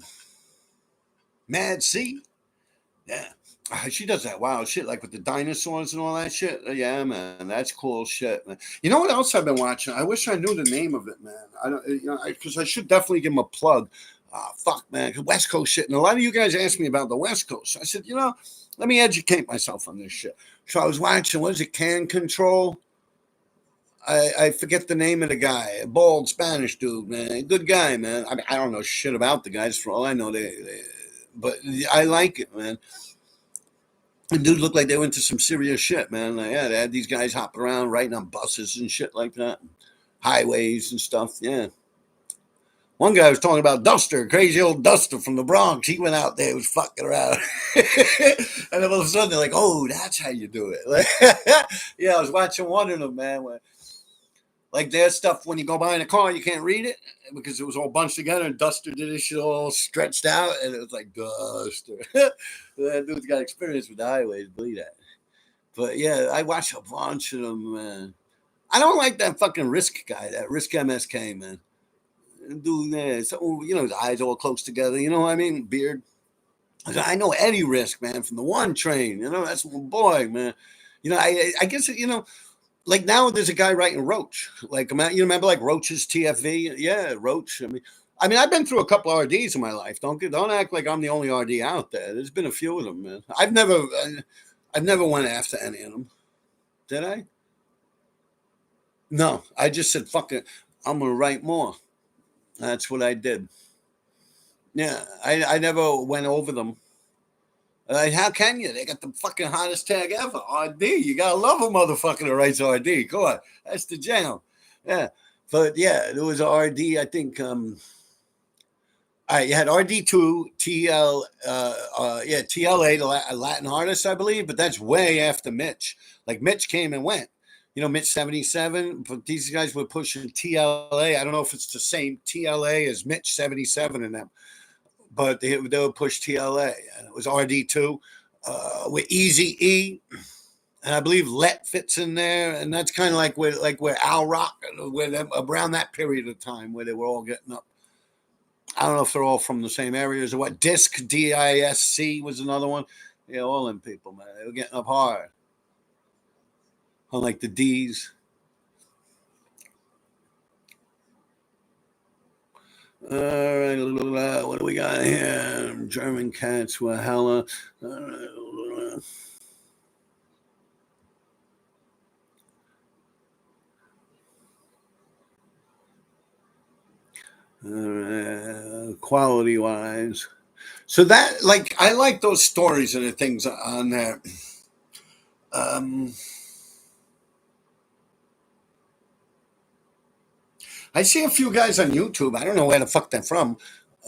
Mad C. Yeah. She does that wild shit, like with the dinosaurs and all that shit. Yeah, man, that's cool shit, man. You know what else I've been watching? I wish I knew the name of it, man. I don't, you know, because I should definitely give him a plug. Fuck, man, West Coast shit. And a lot of you guys asked me about the West Coast. I said, let me educate myself on this shit. So I was watching, what is it, Can Control? I forget the name of the guy, a bald Spanish dude, man. Good guy, man. I mean, I don't know shit about the guys. For all I know, but I like it, man. The dude looked like they went to some serious shit, man. Like, yeah, they had these guys hopping around, riding on buses and shit like that, highways and stuff. Yeah. One guy was talking about Duster, crazy old Duster from the Bronx. He went out there, was fucking around. And then all of a sudden, they're like, oh, that's how you do it. Like, yeah, I was watching one of them, man. Like their stuff, when you go by in a car, you can't read it because it was all bunched together, and Duster did this shit all stretched out, and it was like Duster. That dude's got experience with the highways, believe that. But yeah, I watch a bunch of them, man. I don't like that fucking Risk guy, that Risk MSK, man. Dude, man, so, his eyes all close together, you know what I mean? Beard. I know Eddie Risk, man, from the one train, that's my boy, man. I guess, like now there's a guy writing Roach. Like, you remember like Roach's TFV? Yeah, Roach. I mean, I've been through a couple of RDs in my life. Don't act like I'm the only RD out there. There's been a few of them, man. I've never went after any of them. Did I? No, I just said, fuck it. I'm gonna write more. That's what I did. Yeah, I never went over them. Like, how can you? They got the fucking hottest tag ever. RD. You gotta love a motherfucker that writes RD. Come on, that's the jam. Yeah, but yeah, there was a RD. I think. All right, you had RD2, TLA, the Latin artist, I believe, but that's way after Mitch. Like Mitch came and went. Mitch 77, but these guys were pushing TLA. I don't know if it's the same TLA as Mitch 77 and them, but they would push TLA, and it was RD2 with Easy E, and I believe Let fits in there, and that's kind of like where Al Rock, where them, around that period of time where they were all getting up. I don't know if they're all from the same areas or what. DISC was another one. Yeah, all them people, man, they were getting up hard, unlike the D's. All right, what do we got here? German cats were hella. Quality wise. So that, like, I like those stories and the things on there. Um, I see a few guys on YouTube. I don't know where the fuck they're from.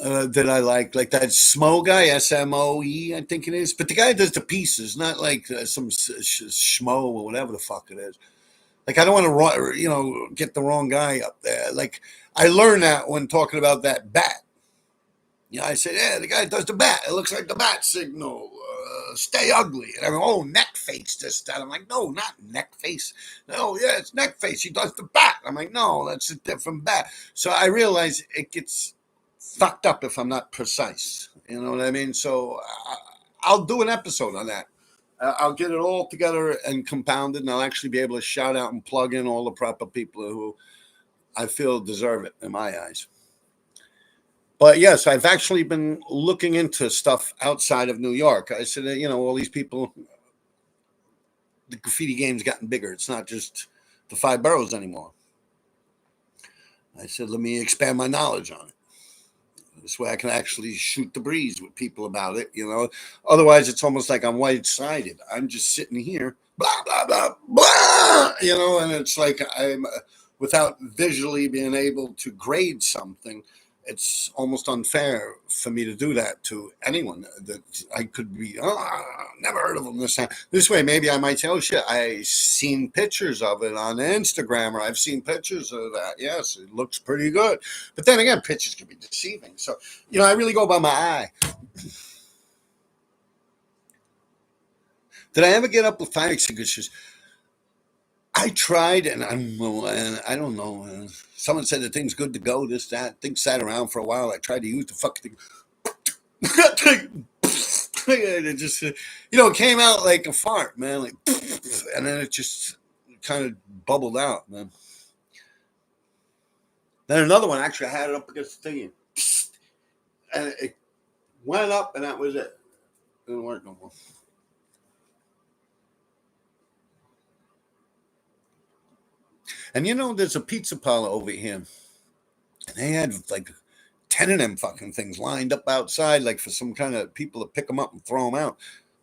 That I like that Smo guy, SMOE, I think it is. But the guy does the pieces, not like some schmo or whatever the fuck it is. Like, I don't want to, get the wrong guy up there. Like, I learned that when talking about that bat. I said, yeah, the guy does the bat. It looks like the bat signal. Stay ugly. And I'm, oh, neck face, this, that. I'm like, no, not neck face. No, yeah, it's neck face. He does the bat. I'm like, no, that's a different bat. So I realize it gets fucked up if I'm not precise. You know what I mean? So I'll do an episode on that. I'll get it all together and compounded, and I'll actually be able to shout out and plug in all the proper people who I feel deserve it in my eyes. But yes, I've actually been looking into stuff outside of New York. I said, all these people. the graffiti game's gotten bigger. It's not just the 5 boroughs anymore. I said, let me expand my knowledge on it. This way I can actually shoot the breeze with people about it, you know. Otherwise, it's almost like I'm white-sided. I'm just sitting here, blah, blah, blah, blah, you know, and it's like I'm, without visually being able to grade something, it's almost unfair for me to do that to anyone that I could be, never heard of them this time. This way, maybe I might say, oh shit, I've seen pictures of it on Instagram, or I've seen pictures of that. Yes, it looks pretty good. But then again, pictures can be deceiving. So, you know, I really go by my eye. Did I ever get up with fire extinguishers? I tried, and I don't know. Someone said the thing's good to go. This, that. Thing sat around for a while. I tried to use the fucking thing. It just, you know, it came out like a fart, man. Like, and then it just kind of bubbled out, man. Then another one, actually, I had it up against the thing, and it went up, and that was it. It didn't work no more. And you know, there's a pizza parlor over here, and they had like 10 of them fucking things lined up outside, like for some kind of people to pick them up and throw them out,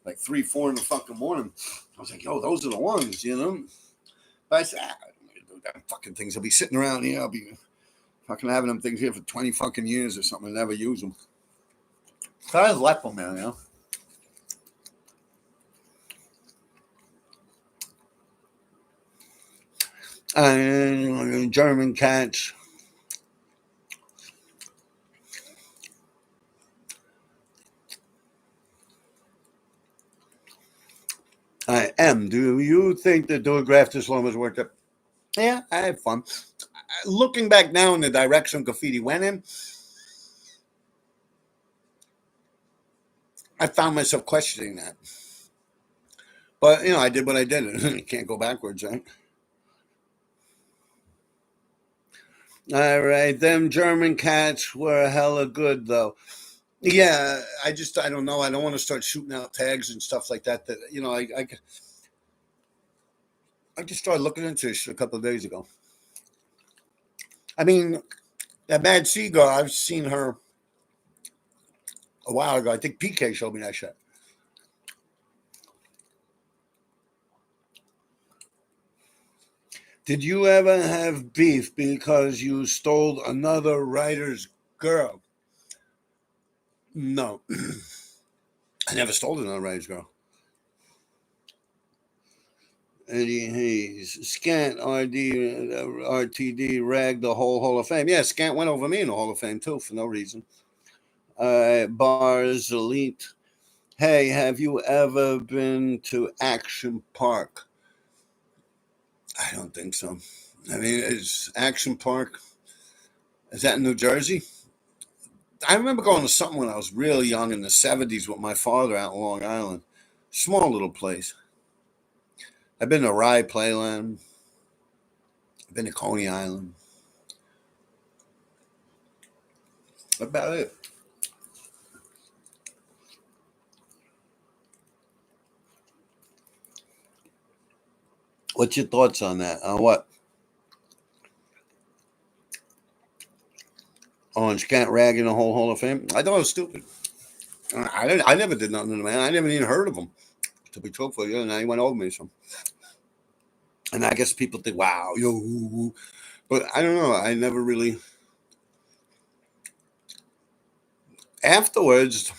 like 3, 4 in the fucking morning. I was like, yo, those are the ones, you know. But I said, I don't do them fucking things. I'll be sitting around here. I'll be fucking having them things here for 20 fucking years or something and never use them. So I just left them there, you know. And German cats. I am. Do you think that doing grafters long was worth it? Yeah, I had fun. Looking back now in the direction graffiti went in, I found myself questioning that. But, you know, I did what I did. You can't go backwards, right? All right. Them German cats were hella good, though. Yeah, I don't know. I don't want to start shooting out tags and stuff like that. That, you know, I just started looking into this a couple of days ago. I mean, that Mad Seagull, I've seen her a while ago. I think PK showed me that shit. Did you ever have beef because you stole another writer's girl? No. I never stole another writer's girl. Eddie Hayes, Scant, RTD, ragged the whole Hall of Fame. Yeah, Scant went over me in the Hall of Fame, too, for no reason. Bars, Elite. Hey, have you ever been to Action Park? I don't think so. I mean, is Action Park, is that in New Jersey? I remember going to something when I was real young in the 70s with my father out in Long Island. Small little place. I've been to Rye Playland. I've been to Coney Island. About it. What's your thoughts on that? On what? On Scant ragging the whole Hall of Fame? I thought it was stupid. I never did nothing to the man. I never even heard of him, to be truthful. You know, now he went over me some. And I guess people think, wow, yo. But I don't know. I never really. Afterwards,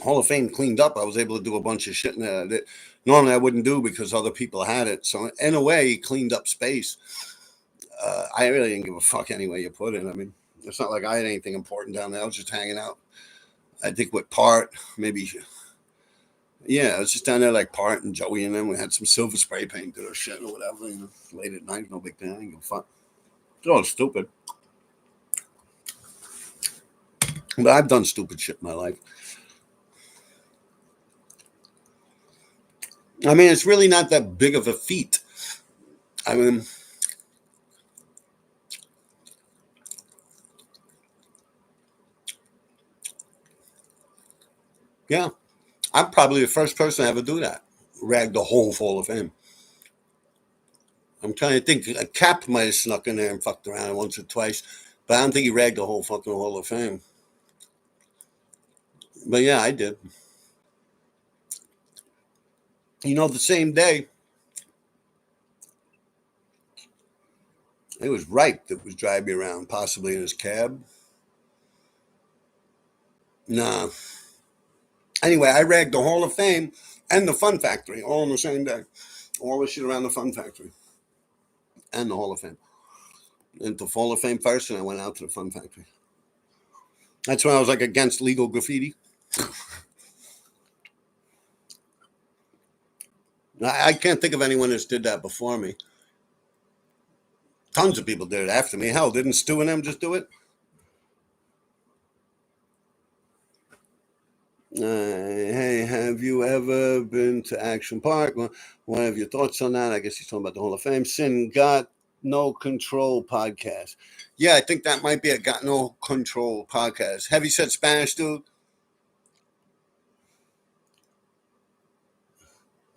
Hall of Fame cleaned up. I was able to do a bunch of shit in there that normally I wouldn't do because other people had it. So, in a way, he cleaned up space. I really didn't give a fuck anyway you put it. I mean, it's not like I had anything important down there. I was just hanging out. I think with Part, maybe. Yeah, I was just down there like Part and Joey and them. We had some silver spray painted or shit or whatever. You know, late at night, no big thing. I ain't give a fuck. It's all stupid. But I've done stupid shit in my life. I mean, it's really not that big of a feat. I mean, yeah, I'm probably the first person to ever do that. ragged the whole Hall of Fame. I'm trying to think. Cap might have snuck in there and fucked around once or twice, but I don't think he ragged the whole fucking Hall of Fame. But yeah, I did. You know, the same day, it was Wright that was driving me around, possibly in his cab. Nah. Anyway, I ragged the Hall of Fame and the Fun Factory all on the same day. All the shit around the Fun Factory and the Hall of Fame. Into Hall of Fame first, and I went out to the Fun Factory. That's when I was like against legal graffiti. I can't think of anyone that's did that before me. Tons of people did it after me. Hell, didn't Stu and them just do it? Hey, have you ever been to Action Park? What have your thoughts on that? I guess he's talking about the Hall of Fame. Sin Got No Control podcast. Yeah, I think that might be a Got No Control podcast. Have you said Spanish, dude?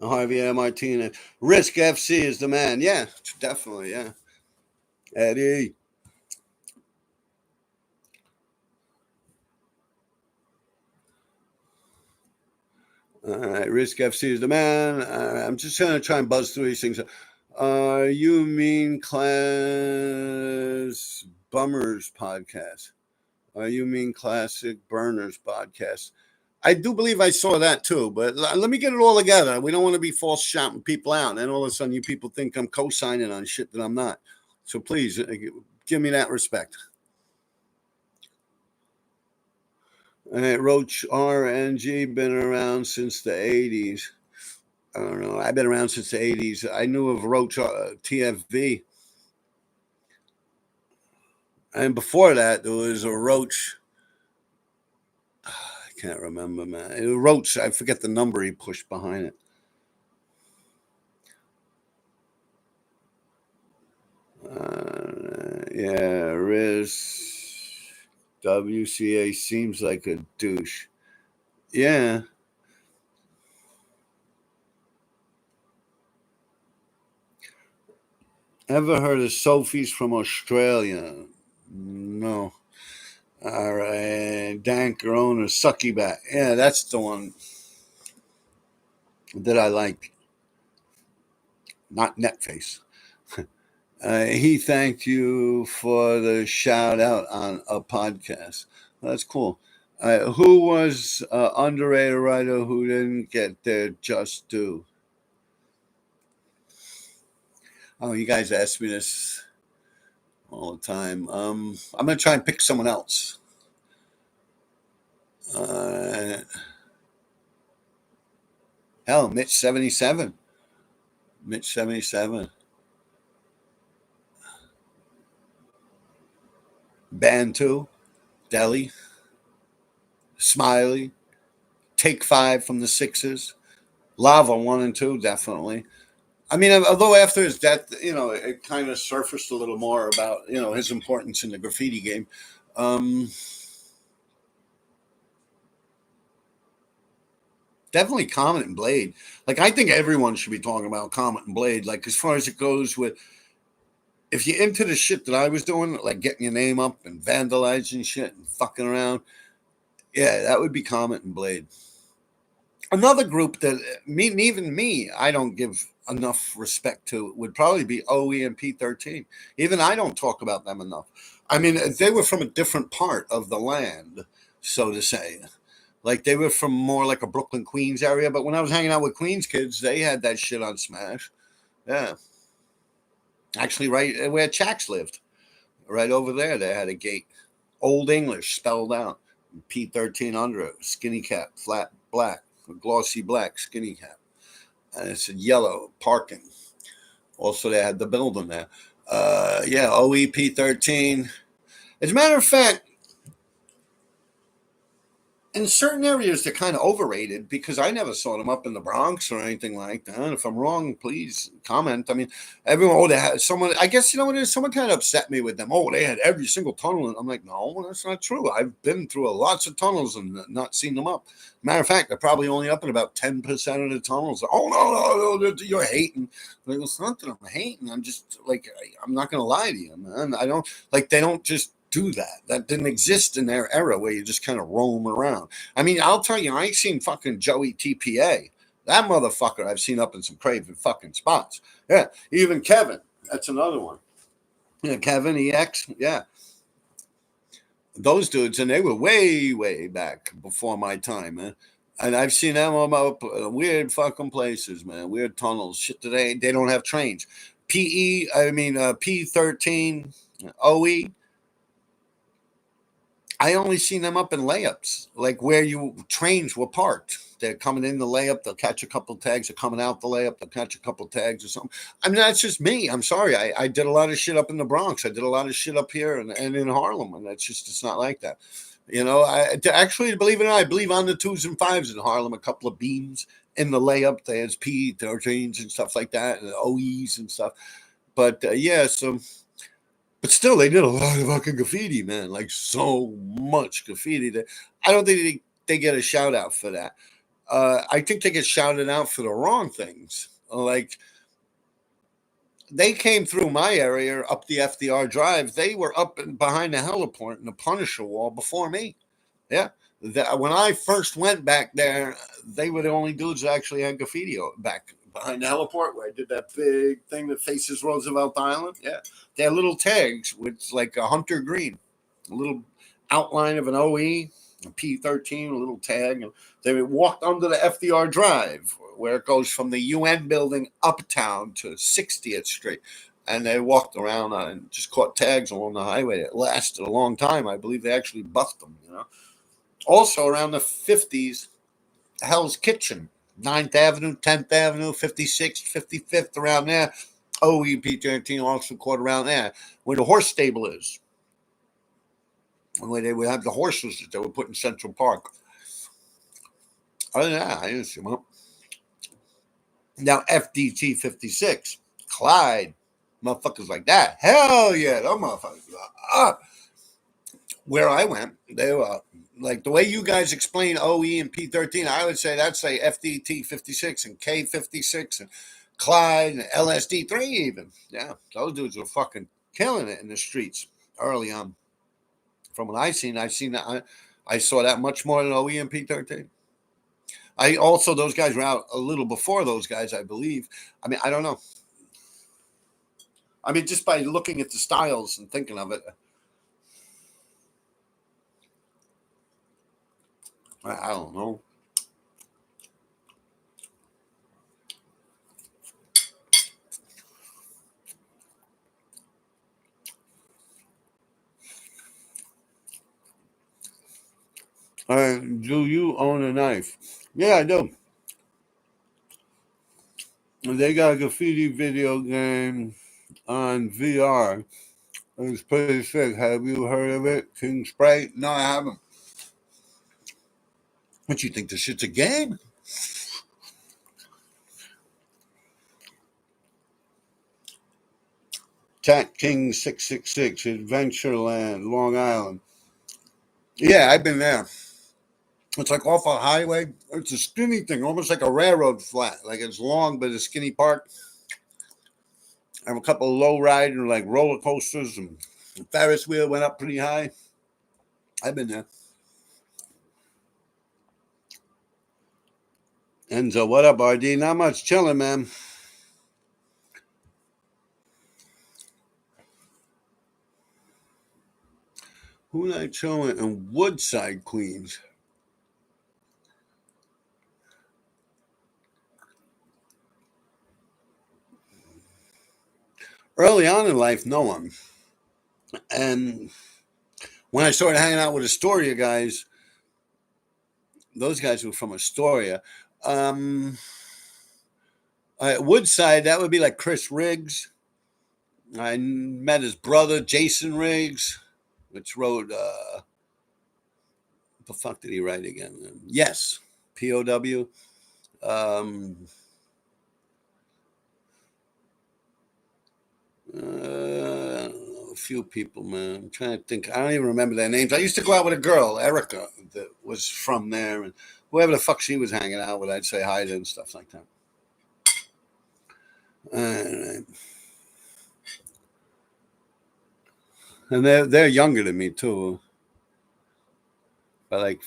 Javier Martinez. Risk FC is the man. Yeah, definitely. Yeah. Eddie. All right, Risk FC is the man. I'm just going to try and buzz through these things. You mean Class Bummers podcast? You mean Classic Burners podcast? I do believe I saw that too, but let me get it all together. We don't want to be false shouting people out, and all of a sudden you people think I'm co-signing on shit that I'm not. So please give me that respect. Roach RNG been around since the 80s. I don't know. I've been around since the 80s. I knew of Roach TFV. And before that, there was a Roach. I can't remember, man. It was Roach. I forget the number he pushed behind it. Yeah, Riz. WCA seems like a douche. Yeah. Ever heard of Sophie's from Australia? No. All right. Dan Corona, Sucky Bat. Yeah, that's the one that I like. Not Netface. He thanked you for the shout out on a podcast. That's cool. Who was underrated writer who didn't get their just due? Oh, you guys ask me this all the time. I'm going to try and pick someone else. Hell, Mitch 77. Mitch 77. Bantu, Delhi, Smiley, Take 5 from the Sixers, Lava 1 and 2, definitely. I mean, although after his death, it kind of surfaced a little more about, his importance in the graffiti game. Definitely Comet and Blade. Like, I think everyone should be talking about Comet and Blade. Like, as far as it goes with, if you're into the shit that I was doing, like getting your name up and vandalizing shit and fucking around, yeah, that would be Comet and Blade. Another group that even me, I don't give enough respect to would probably be OE and P13. Even I don't talk about them enough. I mean, they were from a different part of the land, so to say. Like, they were from more like a Brooklyn, Queens area. But when I was hanging out with Queens kids, they had that shit on Smash. Yeah. Actually, right where Chax lived. Right over there, they had a gate. Old English spelled out. P13 under it. Skinny cap, flat black. Glossy black skinny cap, and it said yellow parking. Also, they had the building there. Yeah, OEP 13. As a matter of fact, in certain areas they're kind of overrated because I never saw them up in the Bronx or anything like that. And if I'm wrong, please comment. I mean, everyone, oh, they had someone, I guess, you know what it is? Someone kind of upset me with them. Oh, they had every single tunnel. And I'm like, no, that's not true. I've been through lots of tunnels and not seen them up. Matter of fact, they're probably only up in about 10% of the tunnels. Oh, no, you're hating. Like, it's not that I'm hating. I'm just like, I'm not going to lie to you, man. I don't, like, they don't just do that. That didn't exist in their era where you just kind of roam around. I mean, I'll tell you, I ain't seen fucking Joey TPA. That motherfucker I've seen up in some crazy fucking spots. Yeah, even Kevin. That's another one. Yeah, Kevin EX. Yeah, those dudes, and they were way, way back before my time, man. And I've seen them up weird fucking places, man. Weird tunnels. Shit, today they don't have trains. P13, OE. I only seen them up in layups, like where you trains were parked. They're coming in the layup, they'll catch a couple tags. They're coming out the layup, they'll catch a couple tags or something. I mean, that's just me. I'm sorry. I did a lot of shit up in the Bronx. I did a lot of shit up here and in Harlem, and that's just it's not like that. You know, actually, believe it or not, I believe on the 2s and 5s in Harlem, a couple of beams in the layup. There's P13s and stuff like that, and OEs and stuff. But yeah, so but still, they did a lot of fucking graffiti, man. Like so much graffiti. That I don't think they get a shout out for that. I think they get shouted out for the wrong things. Like they came through my area up the FDR Drive. They were up and behind the heliport in the Punisher Wall before me. Yeah. When I first went back there, they were the only dudes that actually had graffiti back behind the heliport where I did that big thing that faces Roosevelt Island. Yeah. They had little tags with like a hunter green, a little outline of an OE, a P13, a little tag. And they walked under the FDR Drive where it goes from the UN building uptown to 60th Street. And they walked around and just caught tags along the highway. It lasted a long time. I believe they actually buffed them, you know. Also around the 50s, Hell's Kitchen, 9th Avenue, 10th Avenue, 56th, 55th, around there. OEP13 also caught around there, where the horse stable is. Where they would have the horses that they would put in Central Park. Other than that, I didn't see them. Now, FDT56, Clyde, motherfuckers like that. Hell yeah, those motherfuckers. Where I went, they were like the way you guys explain OE and P13. I would say that's like FDT 56 and K56 and Clyde and LSD3 even. Yeah, those dudes were fucking killing it in the streets early on. From what I've seen that I saw that much more than OE and P13. I also those guys were out a little before those guys, I believe. I mean, I don't know. I mean, just by looking at the styles and thinking of it. I don't know. Do you own a knife? Yeah, I do. They got a graffiti video game on VR. It's pretty sick. Have you heard of it? King Sprite? No, I haven't. What you think? This shit's a game? Cat King 666, Adventureland, Long Island. Yeah, I've been there. It's like off a highway. It's a skinny thing, almost like a railroad flat. Like it's long, but a skinny part. I have a couple of low ride and like roller coasters and the Ferris wheel went up pretty high. I've been there. Enzo, what up, RD? Not much chilling, man. Who night chilling in Woodside, Queens? Early on in life, no one. And when I started hanging out with Astoria guys, those guys were from Astoria. Woodside, that would be like Chris Riggs. I met his brother, Jason Riggs, which rode What the fuck did he write again? Yes, POW. A few people, man. I'm trying to think. I don't even remember their names. I used to go out with a girl, Erica, that was from there, and whoever the fuck she was hanging out with, I'd say hi to and stuff like that. And they're younger than me too, by like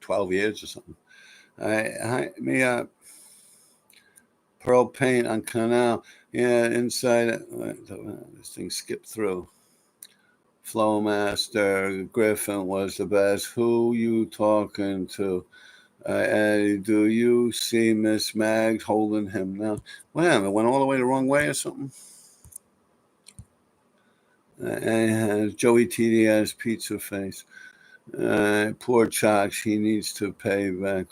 12 years or something. Pearl paint on canal. Yeah, inside. This thing skipped through. Flowmaster Griffin was the best. Who you talking to? Eddie, do you see Miss Mags holding him now? Well, it went all the way the wrong way or something. And Joey TDS pizza face. Poor Chalks, he needs to pay back.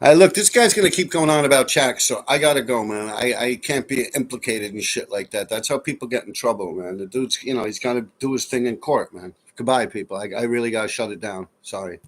Look, this guy's going to keep going on about Chaks, so I got to go, man. I can't be implicated in shit like that. That's how people get in trouble, man. The dude's, he's got to do his thing in court, man. Goodbye, people. I really got to shut it down. Sorry.